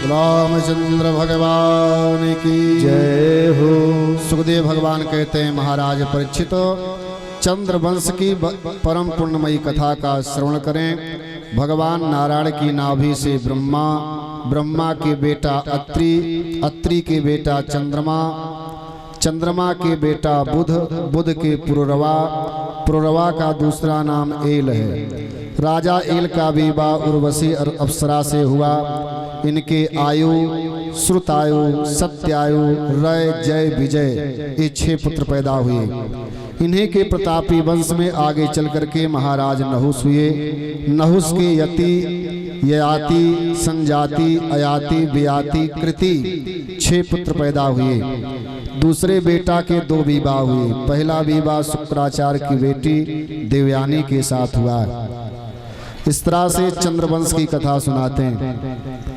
A: रामचंद्र भगवान की
B: जय हो।
A: सुखदेव भगवान कहते हैं महाराज परीक्षित, चंद्र वंश की परम पुण्यमयी कथा का श्रवण करें। भगवान नारायण की नाभि से ब्रह्मा, ब्रह्मा के बेटा अत्रि, अत्रि के बेटा चंद्रमा, चंद्रमा के बेटा बुध, बुध के पुररवा, पुररवा का दूसरा नाम एल है। राजा एल का विवाह उर्वशी और अप्सरा से हुआ। इनके आयु, श्रुतायु, सत्यायु, रय, जय, विजय ये 6 पुत्र पैदा हुए। इन्हीं के प्रतापी वंश में आगे चल करके महाराज नहुस हुए। नहुस के यति, ययाति, संजाति, अयाति, बियाति, कृति 6 पुत्र पैदा हुए। दूसरे बेटा के 2 विवाह हुए। पहला विवाह शुक्राचार्य की बेटी देवयानी के साथ हुआ। इस तरह से चंद्रवंश की कथा सुनाते हैं।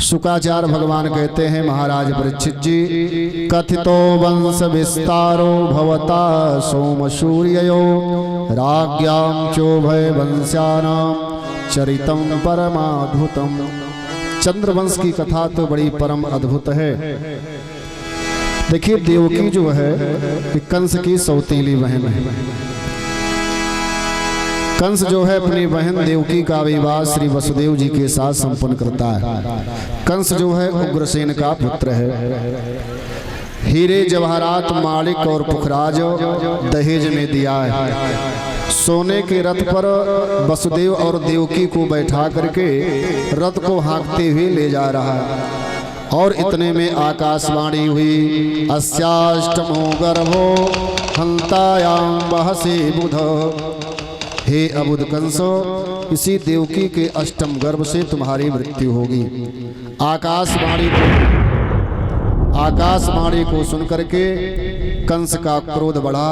A: शुक्राचार्य भगवान कहते हैं महाराज परीक्षित जी, कथितो वंश विस्तारो भवता सोम सूर्ययो, राज्ञां चोभय वंश्यानां चरितं परमाद्भुतम्। चंद्रवंश की कथा तो बड़ी परम अद्भुत है। देखिए देवकी जो है कि कंस की सौतीली बहन है। कंस जो है अपनी बहन देवकी का विवाह श्री वसुदेव जी के साथ संपन्न करता है। कंस जो है उग्रसेन का पुत्र है। हीरे जवाहरात माणिक और पुखराज दहेज में दिया है। सोने के रथ पर वसुदेव और देवकी को बैठा करके रथ को हाँकते हुए ले जा रहा है। और इतने में आकाशवाणी हुई, अस्याष्टमो गर्भो हंतायाम बहसे बुध। हे अबुध कंसो, इसी देवकी के अष्टम गर्भ से तुम्हारी मृत्यु होगी। आकाशवाणी को सुनकर के कंस का क्रोध बढ़ा।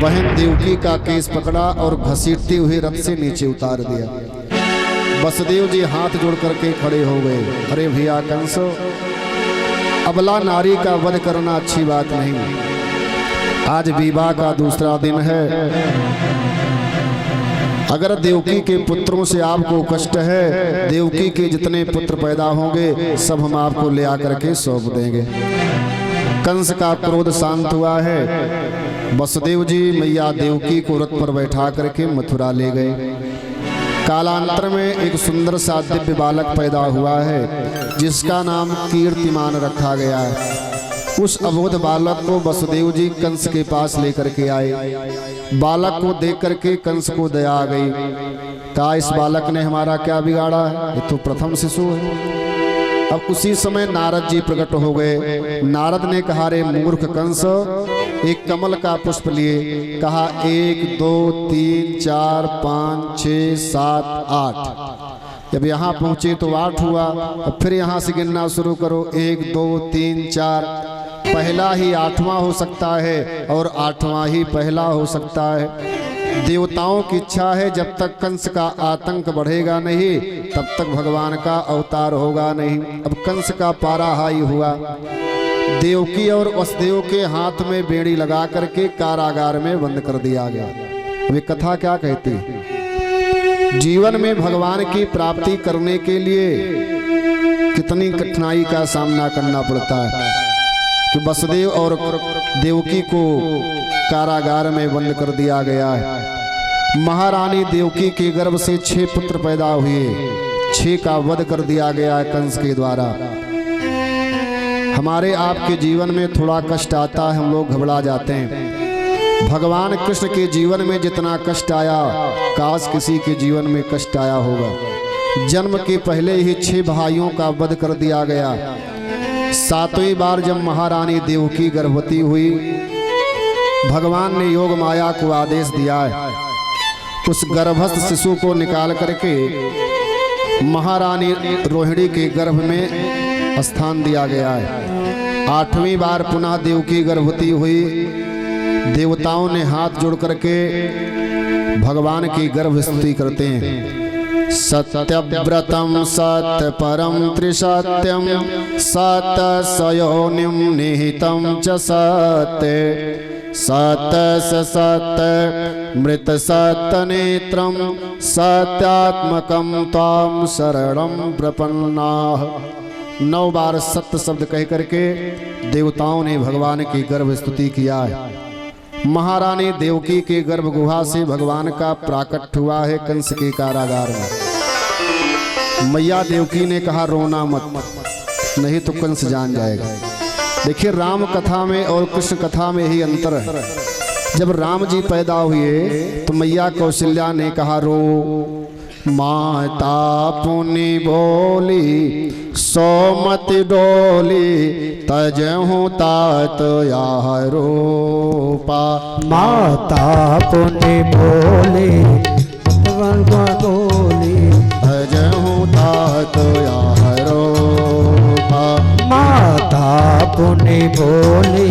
A: बहन देवकी का केस पकड़ा और घसीटते हुए रथ से नीचे उतार दिया। वसुदेव जी हाथ जोड़ करके खड़े हो गए। अरे भैया कंस, अबला नारी का वध करना अच्छी बात नहीं। आज विवाह का दूसरा दिन है। अगर देवकी के पुत्रों से आपको कष्ट है, देवकी के जितने पुत्र पैदा होंगे सब हम आपको ले आकर के सौंप देंगे। कंस का क्रोध शांत हुआ है। वसुदेव जी मैया देवकी को रथ पर बैठा करके मथुरा ले गए। कालांतर में एक सुंदर सा दिव्य बालक पैदा हुआ है जिसका नाम कीर्तिमान रखा गया है। उस अबोध बालक को वसुदेव जी कंस के पास लेकर के आए। बालक को देख करके कंस को दया आ गई। कहा इस बालक ने हमारा क्या बिगाड़ा है, ये तो प्रथम शिशु है। अब उसी समय नारद जी प्रकट हो गए। नारद ने कहा, रे मूर्ख कंस, एक कमल का पुष्प लिए। कहा 1 2 3 4 5 6 7 8। जब यहाँ पहुंचे तो 8 हुआ। अब फिर यहाँ से गिनना शुरू करो, 1 2 3 4। पहला ही 8वां हो सकता है और 8वां ही पहला हो सकता है। देवताओं की इच्छा है जब तक कंस का आतंक बढ़ेगा नहीं तब तक भगवान का अवतार होगा नहीं। अब कंस का पारा हाई हुआ। देवकी और वसुदेव के हाथ में बेड़ी लगा करके कारागार में बंद कर दिया गया। वे कथा क्या कहती है? जीवन में भगवान की प्राप्ति करने के लिए कितनी कठिनाई का सामना करना पड़ता है कि वसुदेव और देवकी को कारागार में बंद कर दिया गया है। महारानी देवकी के गर्भ से 6 पुत्र पैदा हुए। 6 का वध कर दिया गया है कंस के द्वारा। हमारे आपके जीवन में थोड़ा कष्ट आता है, हम लोग घबरा जाते हैं। भगवान कृष्ण के जीवन में जितना कष्ट आया, काश किसी के जीवन में कष्ट आया होगा। जन्म के पहले ही 6 भाइयों का वध कर दिया गया। 7वीं बार जब महारानी देवकी गर्भवती हुई, भगवान ने योग माया को आदेश दिया है उस गर्भस्थ शिशु को निकाल करके महारानी रोहिणी के गर्भ में स्थान दिया गया है। 8वीं बार पुनः देवकी गर्भवती हुई। देवताओं ने हाथ जोड़ करके भगवान की गर्भ स्तुति करते हैं। सत्यव्रतम सत्य परम त्रिसत्यम सत्य सयोनिम निहितम च सत्य सत्य सत्य मृत सत्य नेत्रम सत्यात्मकम ताम शरणम प्रपन्नाः। 9 बार सत्य शब्द कह करके देवताओं ने भगवान की गर्भ स्तुति किया है। महारानी देवकी के गर्भ गुहा से भगवान का प्राकट हुआ है कंस के कारागार में। मैया देवकी ने कहा रोना मत, नहीं तो कंस जान जाएगा। देखिए राम कथा में और कृष्ण कथा में ही अंतर है। जब राम जी पैदा हुए तो मैया कौशल्या ने कहा रो। माता पुनि बोली सोमति डोली तजहु तात याह रूपा।
B: माता पुनि बोली
A: तजहु तात याह रूपा।
B: माता पुनि बोली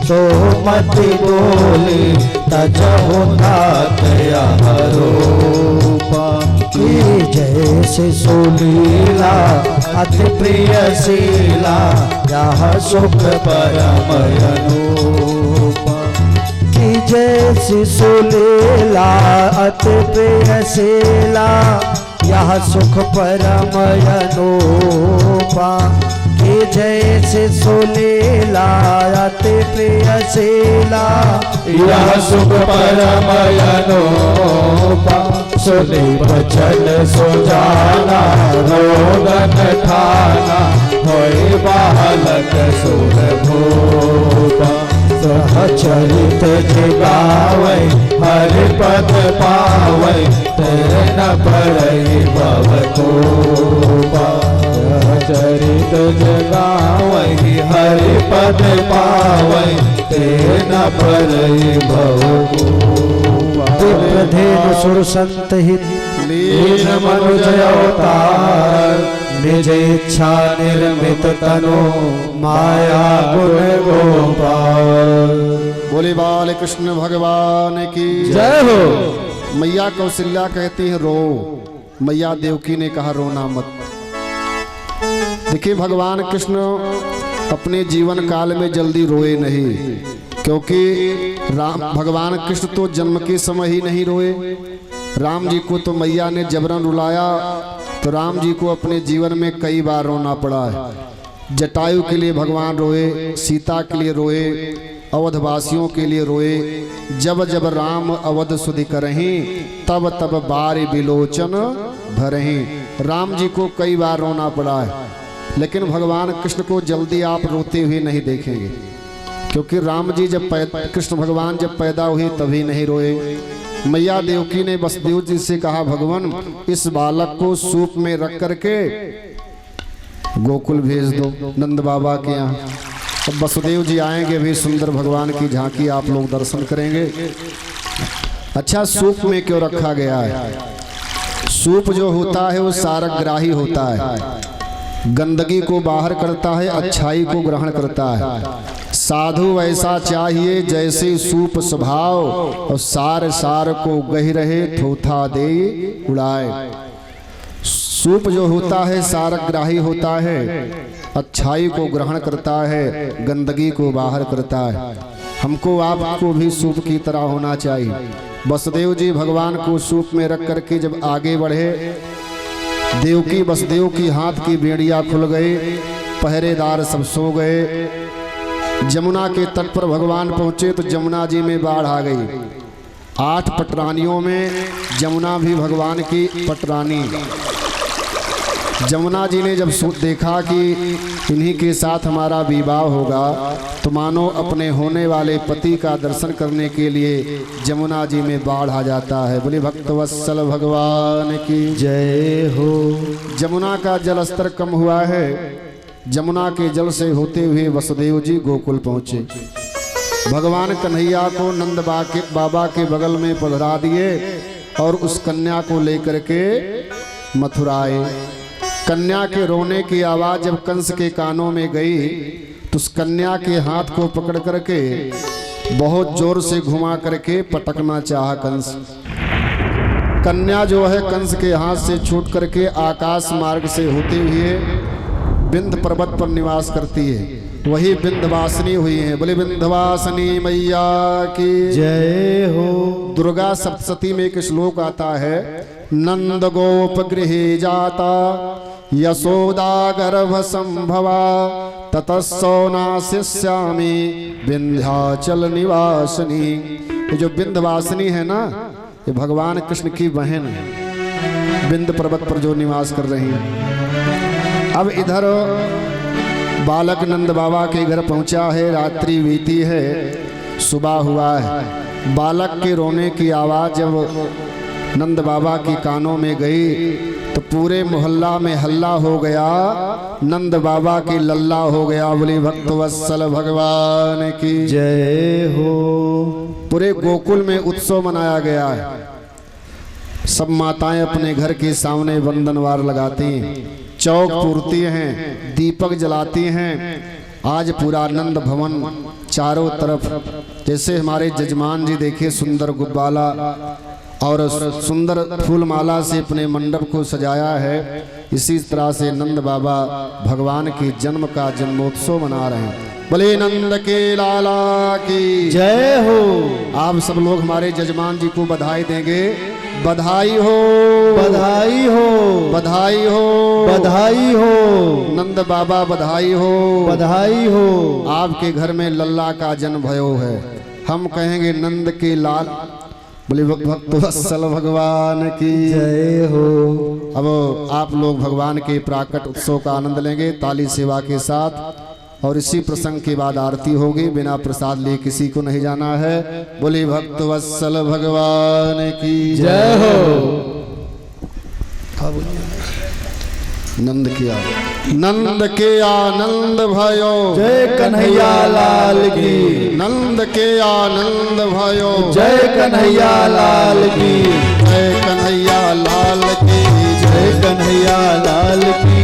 B: सोमति डोली तजहु तात याह रूपा। की जैसे सुलीला अति प्रिय शीला यह सुख परम अनूपा। की जैसी सुलीला अति प्रिय शीला यह सुख परम अनोपा के जैसे सोलेला अति प्रियशीला
C: यह सुख परम अनोपा सुनि बचन सुजाना रोगन ठाना होय बालक सुर भूपा सहचरित जगावै हरि पद पावै तेन पड़ै भवतोपा सहचरित जगावै हरि पद पावै तेन पड़ै भवतोपा
B: प्रधेनु सुर संत हित
C: लीन मनुज अवतार
B: निज इच्छा निर्मित तनु माया गुण गोपाल।
A: बोले बाल कृष्ण भगवान की
C: जय हो।
A: मैया कौशल्या कहती है रो, मैया देवकी ने कहा रोना मत। देखिए भगवान कृष्ण अपने जीवन काल में जल्दी रोए नहीं, क्योंकि भगवान कृष्ण तो जन्म के समय ही नहीं रोए। राम जी को तो मैया ने जबरन रुलाया, तो राम जी को अपने जीवन में कई बार रोना पड़ा है। जटायु के लिए भगवान रोए, सीता के लिए रोए, अवधवासियों के लिए रोए। जब जब राम अवध सुधि करहीं, तब तब बारी बिलोचन भरहीं। राम जी को कई बार रोना पड़ा है, लेकिन भगवान कृष्ण को जल्दी आप रोते हुए नहीं देखेंगे, क्योंकि राम जी जब कृष्ण भगवान जब पैदा हुए तभी नहीं रोए। मैया देवकी ने वसुदेव जी से कहा भगवान इस बालक को सूप में रख करके गोकुल भेज दो नंद बाबा के यहाँ। अब वसुदेव जी आएंगे, भी सुंदर भगवान की झांकी आप लोग दर्शन करेंगे। अच्छा, सूप में क्यों रखा गया है? सूप जो होता है वो सारग्राही होता है, गंदगी को बाहर करता है, अच्छाई को ग्रहण करता है। साधु वैसा चाहिए जैसे सूप स्वभाव, और सार सार को गही रहे थोथा दे उड़ाए। सूप जो होता है सारग्राही होता है, अच्छाई को ग्रहण करता है, गंदगी को बाहर करता है। हमको आपको भी सूप की तरह होना चाहिए। वसुदेव जी भगवान को सूप में रख करके जब आगे बढ़े, देवकी वसुदेव की हाथ की बेड़ियां खुल गई, पहरेदार सब सो गए। जमुना के तट पर भगवान पहुंचे तो जमुना जी में बाढ़ आ गई। 8 पटरानियों में जमुना भी भगवान की पटरानी। जमुना जी ने जब देखा कि इन्हीं के साथ हमारा विवाह होगा, तो मानो अपने होने वाले पति का दर्शन करने के लिए जमुना जी में बाढ़ आ जाता है। बोले भक्तवत्सल भगवान की
B: जय हो।
A: जमुना का जल स्तर कम हुआ है। जमुना के जल से होते हुए वसुदेव जी गोकुल पहुंचे। भगवान कन्हैया को नंद बाबा के बगल में पधरा दिए और उस कन्या को लेकर के मथुरा आए। कन्या के रोने की आवाज जब कंस के कानों में गई, तो उस कन्या के हाथ को पकड़ करके बहुत जोर से घुमा करके पटकना चाहा कंस। कन्या जो है कंस के हाथ से छूट करके आकाश मार्ग से होते हुए विंध्य पर्वत पर निवास करती है। वही विंध्यवासिनी हुई है। बोले विंध्यवासिनी मैया की
B: जय हो।
A: दुर्गा सप्तशती में एक श्लोक आता है, नंद गोप गृहे जाता यशोदा गर्भ संभवा ततस्सौनास्यामि विंध्याचल निवासिनी। ये जो विंध्यवासिनी है ना, ये भगवान कृष्ण की बहन है, विंध्य पर्वत पर जो निवास कर रही है। अब इधर बालक नंद बाबा के घर पहुंचा है, रात्रि बीती है, सुबह हुआ है। बालक के रोने की आवाज़ जब नंद बाबा के कानों में गई, तो पूरे मोहल्ला में हल्ला हो गया, नंद बाबा की लल्ला हो गया। बोली भक्तवत्सल भगवान की
B: जय हो।
A: पूरे गोकुल में उत्सव मनाया गया है। सब माताएं अपने घर के सामने वंदनवार लगाती हैं, चौक पूरती हैं, दीपक जलाती हैं। आज पूरा आनंद भवन चारों तरफ, जैसे हमारे जजमान जी देखिए सुंदर गुब्बाला और सुंदर फूल माला से अपने मंडप को सजाया है, इसी तरह से नंद बाबा भगवान के जन्म का जन्मोत्सव मना रहे हैं। बोले नंद के लाला की
B: जय हो।
A: आप सब लोग हमारे जजमान जी को बधाई देंगे। बधाई हो,
C: बधाई हो,
A: बधाई हो,
C: बधाई हो,
A: नंद बाबा बधाई हो,
C: बधाई हो।
A: आपके घर में लल्ला का जन्म भयो है। हम कहेंगे नंद के लाल, बोले भक्त वत्सल भगवान की
C: जय हो।
A: अब आप लोग भगवान के प्राकट उत्सव का आनंद लेंगे ताली सेवा के साथ, और इसी प्रसंग के बाद आरती होगी। बिना प्रसाद लिए किसी को नहीं जाना है। बोले भक्त वत्सल भगवान की
C: जय हो।
A: नंद किया नंद के आनंद भयो,
C: जय कन्हैया लाल की,
A: नंद के आनंद भयो,
C: जय कन्हैया लाल की,
A: जय कन्हैया लाल की,
C: जय कन्हैया लाल की।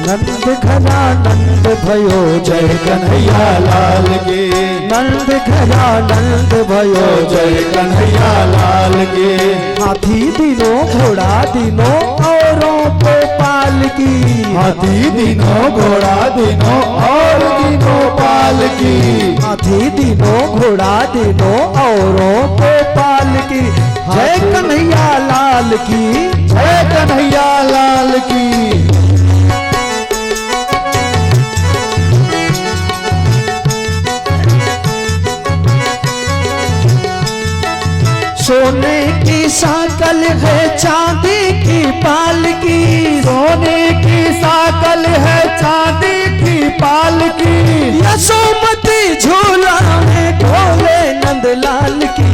B: नंद घरा नंद भयो,
C: जय कन्हैया लाल की,
B: नंद घरा नंद भयो,
C: जय कन्हैया लाल की।
B: हाथी दिनों घोड़ा दिनों औरों को पाल की,
C: हाथी दिनों घोड़ा दिनों और दिनों पाल की,
B: हाथी दिनों घोड़ा दिनों औरों को पाल की। जय कन्हैया लाल की,
C: जय कन्हैया लाल की।
B: सोने की साकल है चांदी की पाल की,
C: सोने की साकल है चांदी की पाल की,
B: यशोमती झूला में ढोले नंदलाल की।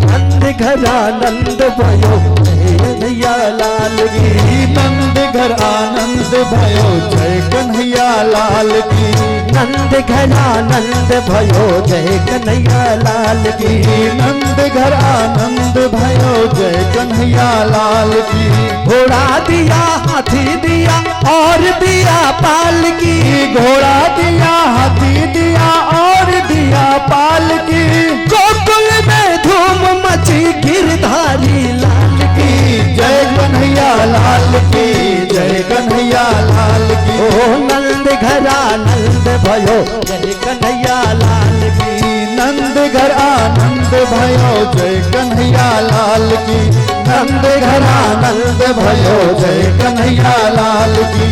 B: नंद घरा नंद भयो, जय कन्हैया लाल की,
C: नंद घर आनंद भयो, जय कन्हैया लाल की,
B: नंद घरा नंद भयो, जय कन्हैया लाल की,
C: नंद घर आनंद भयो, जय कन्हैया लाल की।
B: घोड़ा दिया हाथी दिया और दिया पाल की,
C: घोड़ा दिया हाथी दिया और दिया पाल की,
B: गोकुल में धूम मची गिरधारी लाल की।
C: जय कन्हैया लाल की, जय कन्हैया लाल की।
B: ओ नंद घरा नंद भयो, जय कन्हैया लाल की,
C: नंद घर आनंद भयो, जय कन्हैया लाल की, नंद घर आनंद भयो, जय कन्हैया लाल की,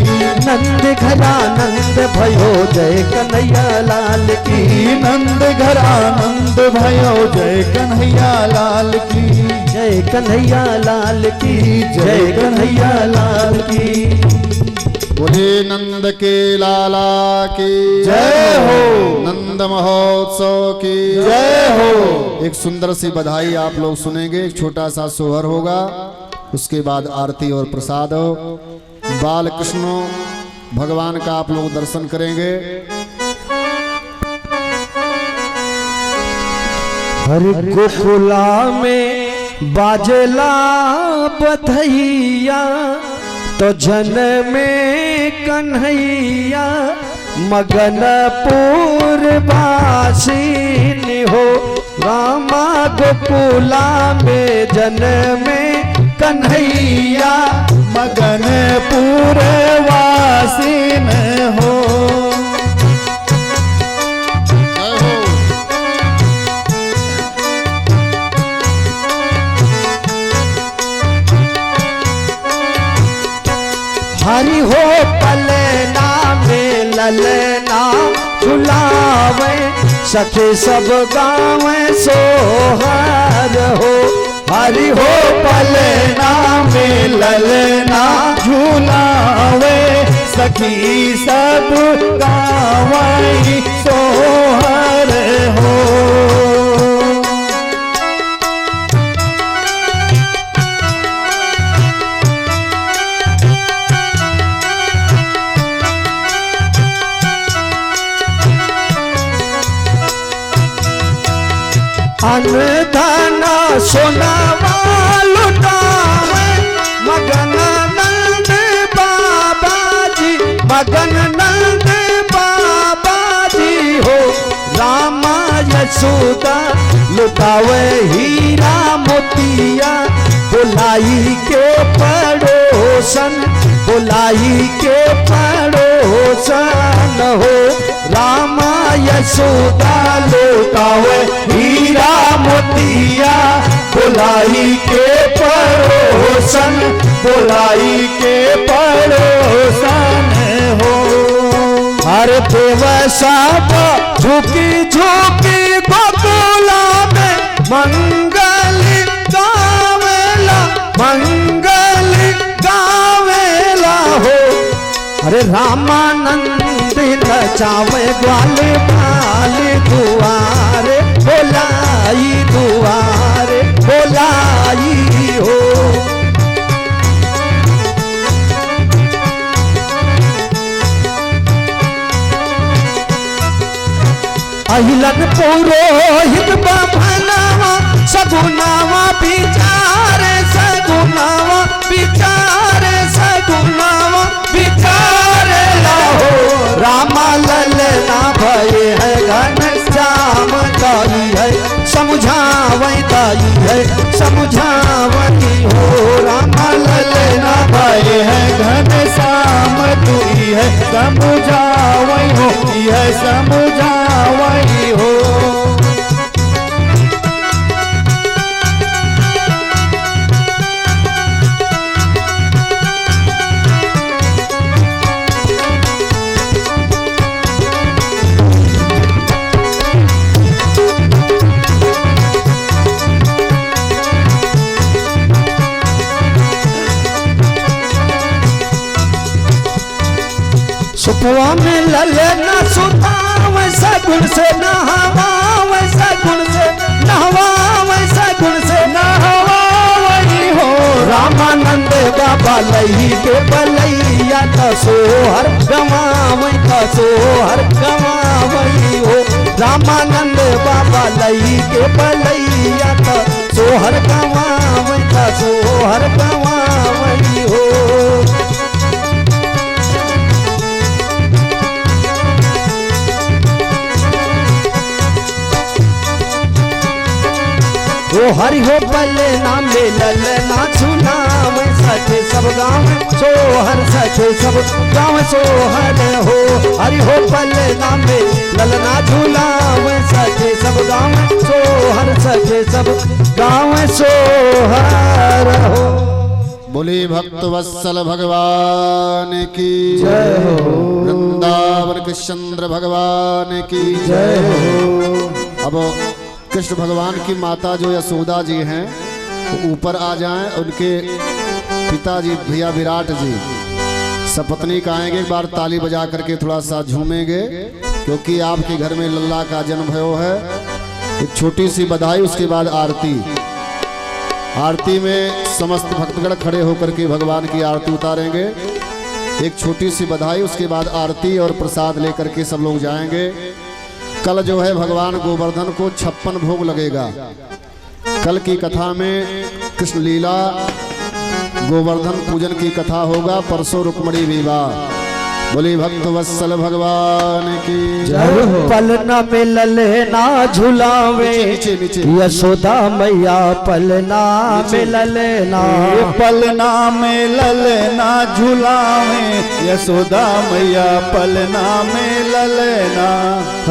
B: नंद घरा नंद भयो, जय कन्हैया लाल की,
C: नंद घर आनंद भयो, जय कन्हैया लाल की,
B: जय कन्हैया लाल की, जय कन्हैया लाल की।
A: बोले नंद के लाला की
C: जय हो,
A: नंद महोत्सव की
C: जय हो।
A: एक सुंदर सी बधाई आप लोग सुनेंगे, एक छोटा सा सोहर होगा, उसके बाद आरती और प्रसाद हो। बाल कृष्ण भगवान का आप लोग दर्शन करेंगे।
B: हर गोकुला में बाजला बधैया, तो जन में कन्हैया मगनपुर वासिन हो। रामा गोकुला में जन में कन्हैया
C: मगनपुर वासिन हो।
B: हरि हो पलना में ललना झुलावे, सखे सब गावे सोहर हो।
C: हरि हो पलना में ललना झूलावे, सखी सब गावई सोहर हो।
B: अनधन सोनावा लुटावे, मगन नंद बाबा जी, मगन नंद बाबा जी हो। रामा यशोदा लुटावे हीरा मोतिया, बुलाई के पड़ोसन, बुलाई के पड़ोसन हो। रामा यशोदा लुटावे हीरा मोतिया,
C: बुलाई के पड़ोसन, बुलाई के पड़ोसन हो।
B: हर देवसाप झुकी झुकी गोकुला में मंगल गावेला, मंगल गावेला हो। अरे रामानंद नचावे ग्वाले बाले दुआरे बोलाई, दुआरे बोलाई हो। अहिलन पुरोहित बभनावा सगुनावा बिचारे, सगुनावा बिचारे, सगुनावा बिचारे लाहो। रामा ललना भये है घन श्याम दाई है, समझावई दाई है, समझावई हो। रामा ललना
C: भये है घन श्याम तुई है, समझावई हो, है समझावई हो।
B: सुपवा में ललना सुता वैसा गुण से नहावा, वैसा गुण से नहवा, वैसा गुण से नहवा वही हो। रामानंद बाबा लही के बलैया का सोहर गवावई, का सोहर गवावई हो। रामानंद बाबा लही के बलैया का सोहर गवावई, का सोहर गवावई हो। ओ हरि हो पल्ले नाम ले ललना सुनाव सके सब गाँव सोहर, सके सब गाँव सोहर हो। हरि हो पल्ले नाम ले ललना झूलाव सके सब गाँव सोहर, सके सब गाँव सोहर हो।
A: बोली भक्त वत्सल भगवान की
B: जय हो।
A: वृंदावन कृष्ण भगवान की
B: जय हो।
A: अब कृष्ण भगवान की माता जो यशोदा जी हैं वो ऊपर आ जाएं, उनके पिताजी भैया विराट जी सपत्नी का आएंगे, एक बार ताली बजा करके थोड़ा सा झूमेंगे, क्योंकि आपके घर में लल्ला का जन्म भयो है। एक छोटी सी बधाई, उसके बाद आरती। आरती में समस्त भक्तगण खड़े होकर के भगवान की आरती उतारेंगे। एक छोटी सी बधाई, उसके बाद आरती और प्रसाद लेकर के सब लोग जाएंगे। कल जो है भगवान गोवर्धन को 56 भोग लगेगा। कल की कथा में कृष्ण लीला गोवर्धन पूजन की कथा होगा, परसों रुक्मणी विवाह। बोली भक्त वत्सल भगवान की
B: जय हो। पलना में ललना झुलावे,
A: नीचे नीचे
B: यशोदा मैया पलना में ललना।
C: पलना में ललना झुलावे, यशोदा मैया पलना में ललना।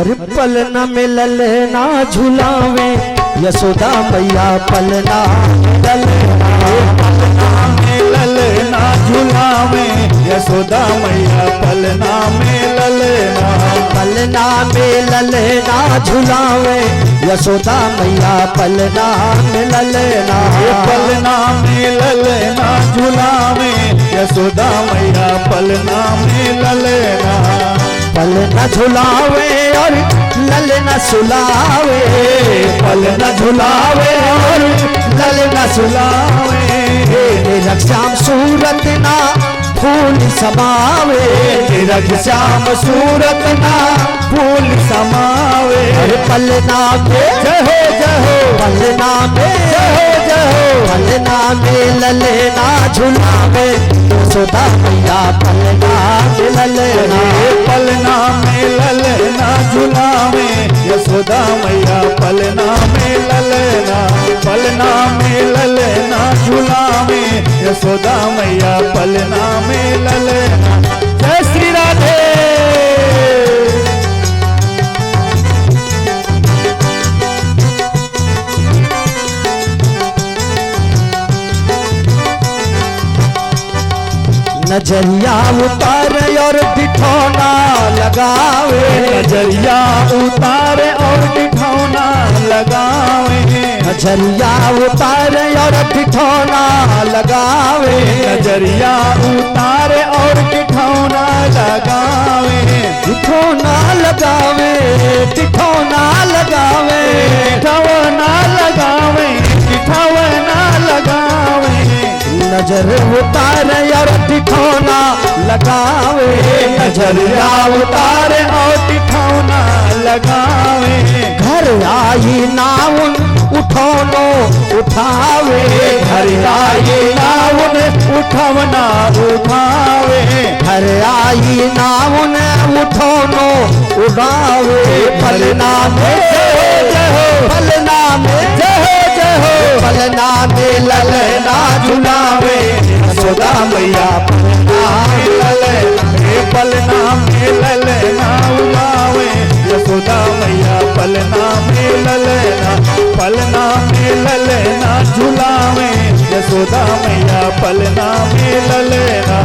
B: अरे पलना में ललना झुलावे, यशोदा मैया पलना ललना।
C: पलना में ललना झुलावे, यशोदा मैया पलना में ललना।
B: पलना में ललना झुलावे, यशोदा मैया पलना में ललना।
C: पलना में ललना झुलावे, यशोदा मैया पलना में ललना।
B: पलना झुलावे और ललना सुलावे,
C: पलना झुलावे और
B: ललना सुलावे। रक्षाम सूरत ना फूल समावे,
C: श्याम सूरत ना फूल समावे।
B: अरे पलना में
C: जय हो जय हो,
B: पलना में
C: जय हो जय हो।
B: पलना में ललना झुलावे, यशोदा मैया पलना में ललना।
C: पलना में ललना झुलावे, यशोदा मैया पलना में ललना। पलना में ललना झुलावे, यशोदा मैया पलना में ललना। जय श्री राधे।
B: नजरिया उतारे और बिठौना लगावे,
C: नजरिया उतारे और बिठौना लगावे,
B: नजरिया उतारे और बिठौना लगावे,
C: नजरिया उतारे और बिठौना लगावे,
B: बिठौना लगावे, बिठौना लगावे,
C: बिठौना लगावे, बिठौना लगावे,
B: नजर उतारे और बिठौना लगावे,
C: नजरिया उतारे और बिठौना लगावे,
B: घर आई नाउन उठौनो उठावे,
C: घर आई नाउन उठवना उठावे,
B: घर आई नाउन उठौनो उड़ावे, पलना में जय हो, पलना में जय हो, पलना में ललना झुलावे, यशोदा मैया पलना में ललना,
C: पलना में ललना उलावे, यशोदा मैया पलना में ललना, पलना में ललना झुलावे, यशोदा मैया पलना में ललना।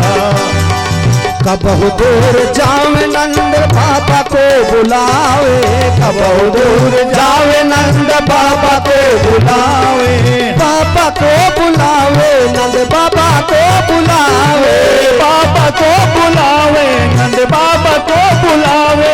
B: कबहु दूर जावे नंद बाबा को बुलावे, कबहु दूर जावे नंद बाबा को बुलावे, बाबा को बुलावे, नंद बाबा को बुलावे,
C: बाबा को बुलावे, नंद बाबा को बुलावे,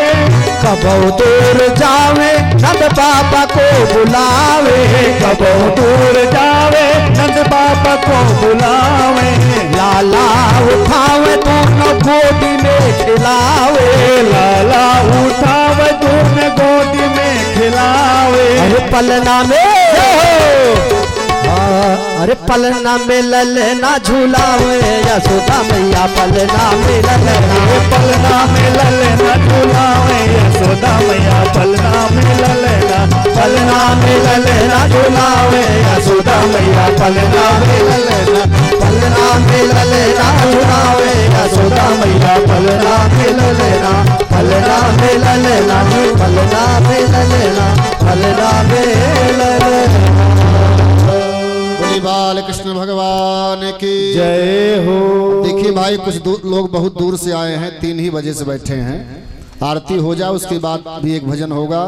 B: कबहु दूर जावे नंद बाबा को बुलावे,
C: कबहु दूर जावे नंद बाबा को बुलावे,
B: लाला उठावे दोनों गोदी में खिलावे,
C: लाला उठावे दोनों गोदी में खिलावे,
B: अरे पलना में अरे पलना में ललना झूलावे, यशोदा मैया पलना में ललना,
C: पलना में ललना झुलावे, यशोदा मैया पलना में ललना,
B: पलना में ललना झूलावे, यशोदा मैया पलना में ललना, पलना में ललना झूलावे, यशोदा मैया पलना में ललना, पलना में ललना, पलना में ललना, पलना में ललना।
A: बाल कृष्ण भगवान की
C: जय हो।
A: देखिए भाई कुछ लोग बहुत दूर से आए हैं, 3 ही बजे से बैठे हैं। आरती हो जाए उसके बाद भी एक भजन होगा।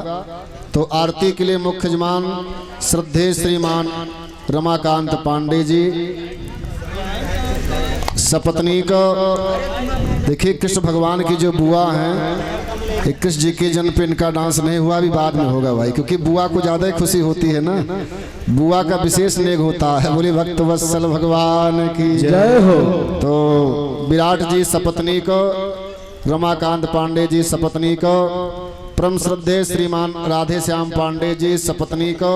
A: तो आरती के लिए मुख्य जमान श्रद्धेय श्रीमान रमाकांत पांडे जी सपत्नी को। देखिए कृष्ण भगवान की जो बुआ हैं, कृष्ण जी के जन्म पे इनका डांस नहीं हुआ, भी बाद में होगा भाई, क्योंकि बुआ को ज्यादा खुशी होती है ना, बुआ का विशेष नेग होता है। बोले भक्त वत्सल भगवान की
B: जय हो।
A: तो विराट जी सपत्नी को, रमाकांत पांडे जी सपत्नी को, परम श्रद्धेय श्रीमान राधे श्याम पांडे जी सपत्नी को,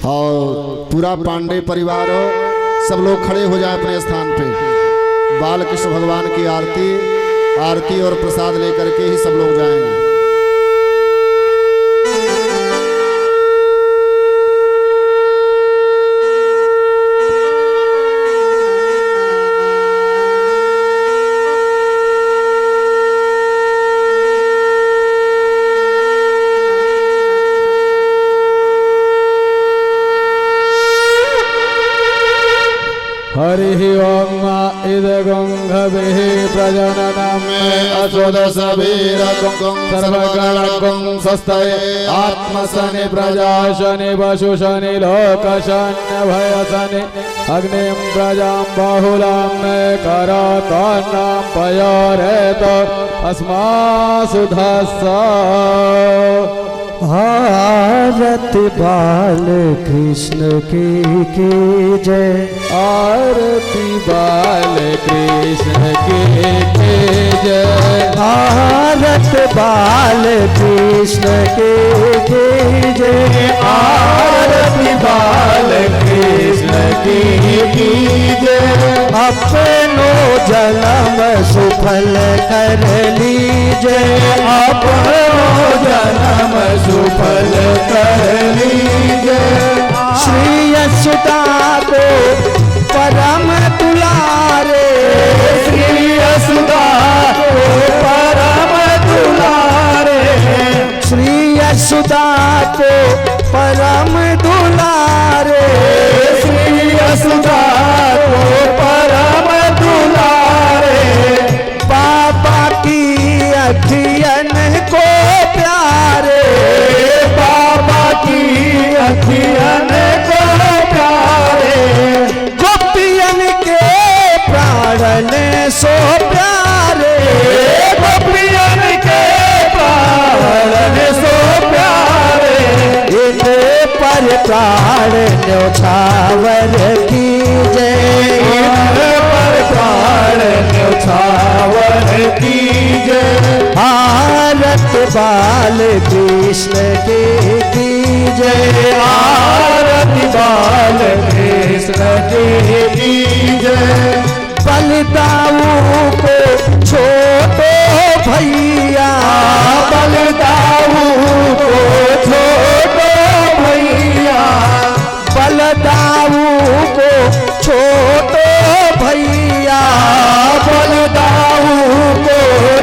A: और पूरा पांडे परिवार हो, सब लोग खड़े हो जाए अपने स्थान पे। बाल कृष्ण भगवान की आरती और प्रसाद लेकर के ही सब लोग जाएंगे।
C: हरि ओम इदगुंघभिः प्रजननम्
A: असुदसवीरकुं
C: सर्वगणकुं स्वस्तये आत्मशनि प्रजाशनि वशुशनि लोकशनि भयशनि अग्निं प्रजां बहुलां करतन्नं पयोरेत अस्मासुधस्स।
B: आरती बाल कृष्ण की जय,
C: आरती बाल कृष्ण की जय,
B: आरती बाल कृष्ण की जय,
C: आरती बाल कृष्ण की जय।
B: अपनो जन्म सुफल कर लीजिए,
C: अपनो जन्म सुफल कर लीजिए।
B: श्री यशोदा को परम दुलारे,
C: श्री यशोदा को परम दुलारे,
B: श्री यशोदा को परम दुलारे,
C: श्री यशोदा को परम दुलारे।
B: सो प्यारे,
C: गोपियन के प्राण सो प्यारे,
B: इन पर प्राण न्योछावर कीजे,
C: पर प्राण न्योछावर कीजे।
B: आरत बाल कृष्ण के कीजे,
C: आरती बाल कृष्ण की कीजे।
B: बलदाऊ को छोटो भैया,
C: बलदाऊ को छोटो भैया,
B: बलदाऊ को छोटो भैया,
C: बलदाऊ को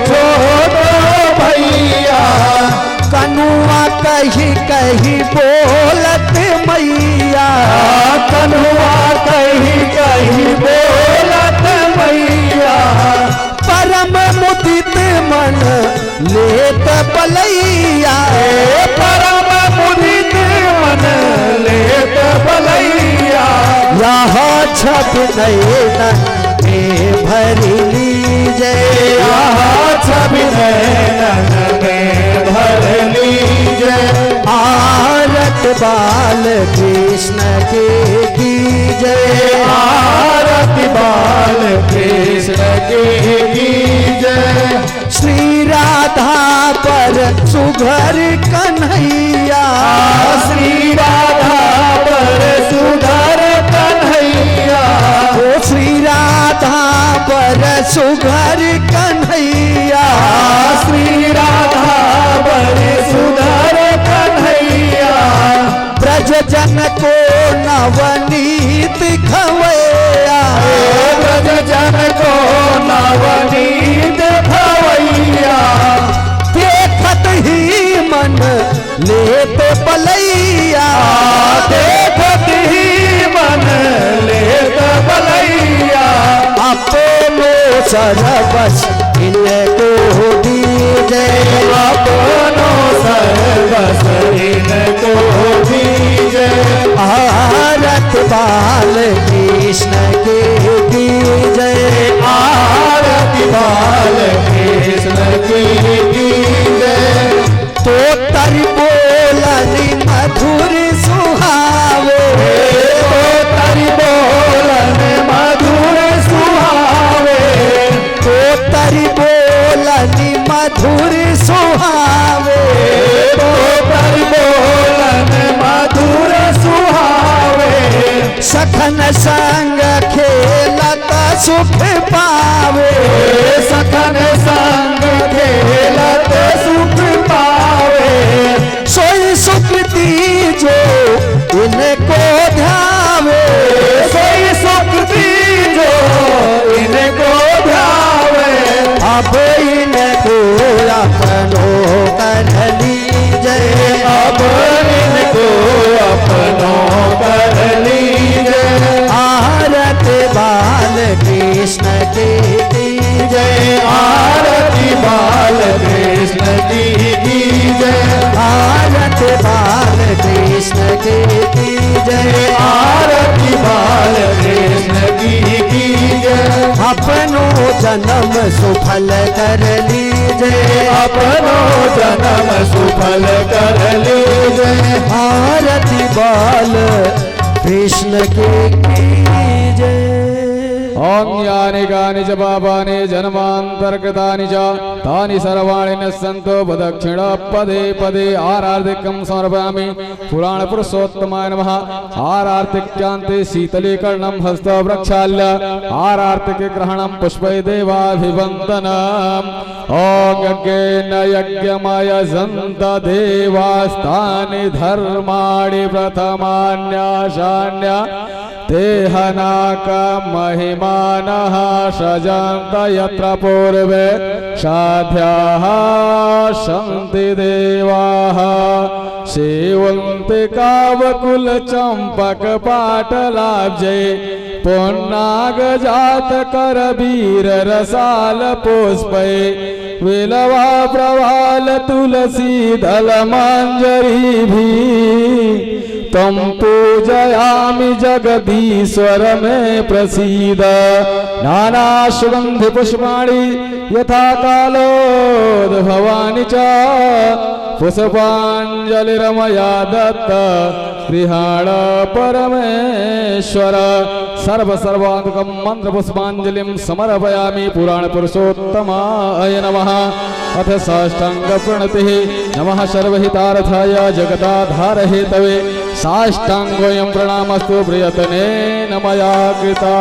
C: छोटो भैया।
B: कनुआ कही कही बोलत मैया,
C: कन्हुआ कही कही बोलत मैया,
B: परम मुदित मन लेत बलैया,
C: परम मुदित मन लेत बलैया।
B: यहाँ छप नयन में भरी लीजे,
C: यहाँ छवि नैनन में भर लीजे।
B: आरत बाल कृष्ण के कीजे,
C: आरती बाल कृष्ण की कीजे।
B: श्री राधा पर सुघर कन्हैया,
C: श्री राधा पर सुधर कन्हैया,
B: ओ श्री राधा पर सुघर कन्हैया,
C: श्री राधा पर सुधर कन्हैया।
B: ब्रज जन को नवनीत खवैया,
C: ब्रज जन को नवनीत खवैया,
B: देखत ही मन लेत बलैया,
C: देखत ही मन लेत बलैया।
B: अपनो सरबस इनको दीजे,
C: अपनो सर्वस इनको दीजे।
B: आरत बाल कृष्ण के दीजे,
C: आरती बाल कृष्ण की कीजे।
B: तो तर बोलनी मधुर सुहावे,
C: तो तरि बोलन मधुर सुहावे,
B: तो तर बोलनी मधुर सुहावे,
C: तो तरि बोलन मधुर सुहावे।
B: सखन संग खेलत सुख पावे,
C: सखन संग खेलत सुख पावे,
B: सोई सुकृति जो इनको ध्यावे,
C: सोई सुकृति जो इनको ध्यावे।
B: अब इनको अपनो कर लीजे,
C: अब इनको अपनो कर लीजे।
B: आरत बाल कृष्ण के दीजे,
C: आरती बाल कृष्ण की कीजे।
B: आरत बाल कृष्ण के दीजे,
C: आरती बाल कृष्ण की कीजे।
B: अपनो जन्म सुफल कर लीजे,
C: अपनो जन्म सुफल कर लीजे।
B: आरती बाल कृष्ण के कीजे।
D: अन्यानि कानि च पापानि जन्मान्तर्गतानि च तानि सर्वाणि न सन्तो प्रदक्षिण पदे पदे आरार्तिकं समर्पयामि। पुराण पुरुषोत्तमाय नमः। आरार्तिक्यान्ते शीतलीकरणं हस्त प्रक्षाल्य आरार्तिके ग्रहणं पुष्पै देवाभिवन्दनम्। ॐ यज्ञेन यज्ञमय सन्त देवास्तानि धर्माणि प्रथमान्याशान्य तेहनाक महिमानः सजन्त यत्र पूर्वे साध्याः सन्ति देवाः सेवन्ति कावकुल चंपक पाटलाब्जे पुन्नागजात कर वीर रसाल पुष्पै विलवा प्रवाल तुलसी दल मंजरी भी तम पूजयामि जगदीश्वर में प्रसीद नाना सुगंधि पुष्पाणि यथा कालोद्भवानि च पुष्पाञ्जलिरमया दत्त गृहाण परमेश्वर सर्वात्मकं मंत्र पुष्पाञ्जलिं समर्पयामि पुराण पुरुषोत्तमाय नमः। अथ साष्टांग प्रणतिः नमः सर्वहितार्थाय जगदाधार हेतवे साष्टांगोऽयं प्रणामस्तु प्रियतने नमया कृता।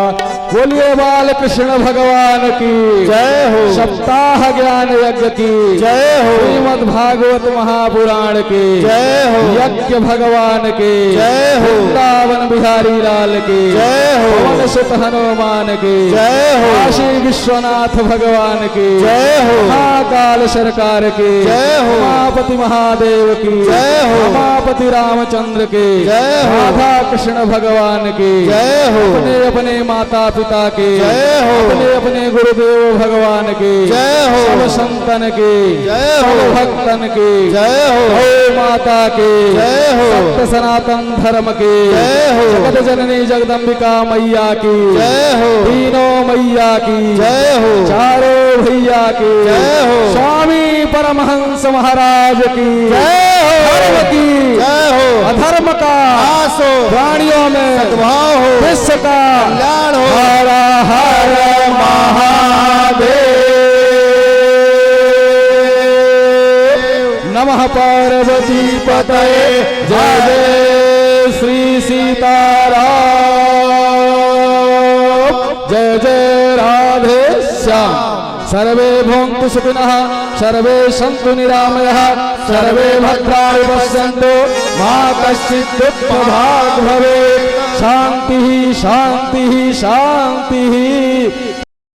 D: बोलिए बाल कृष्ण भगवान की
C: जय हो।
D: सप्ताह ज्ञान यज्ञ की
C: जय हो।
D: श्रीमद् भागवत महापुराण की
C: जय हो।
D: यज्ञ भगवान की
C: जय हो।
D: वृंदावन बिहारी लाल की
C: जय हो।
D: पवन सुत हनुमान की
C: जय हो।
D: काशी विश्वनाथ भगवान की
C: जय हो।
D: महाकाल सरकार की
C: जय हो।
D: उमापति महादेव की
C: जय हो।
D: उमापति रामचंद्र की
C: जय हो।
D: राधा कृष्ण भगवान की
C: जय हो।
D: अपने अपने माता पिता की
C: जय हो।
D: अपने अपने गुरुदेव भगवान की
C: जय हो।
D: सब संतन की
C: जय हो।
D: सब भक्तन की
C: जय हो।
D: गौ माता की
C: जय हो।
D: सत्य सनातन धर्म की
C: जय हो।
D: जगत जननी जगदम्बिका मैया की
C: जय हो।
D: तीनों मैया की
C: जय हो।
D: चारों भैया की
C: जय हो।
D: स्वामी परमहंस महाराज की
C: जय हो।
D: धर्म की
C: जय हो।
D: अधर्म का
C: नाश हो।
D: प्राणियों में
C: सद्भाव हो।
D: विश्व का
C: कल्याण हो।
D: हर हर महादेव नमः पार्वती पतये जय जय श्री सीताराम जय जय राधे श्याम। सर्वे भवन्तु सुखिनः सर्वे सन्तु निरामयः सर्वे भद्राणि पश्यन्तु मा कश्चित् दुःखभाग् भवेत्। शान्तिः शान्तिः शान्तिः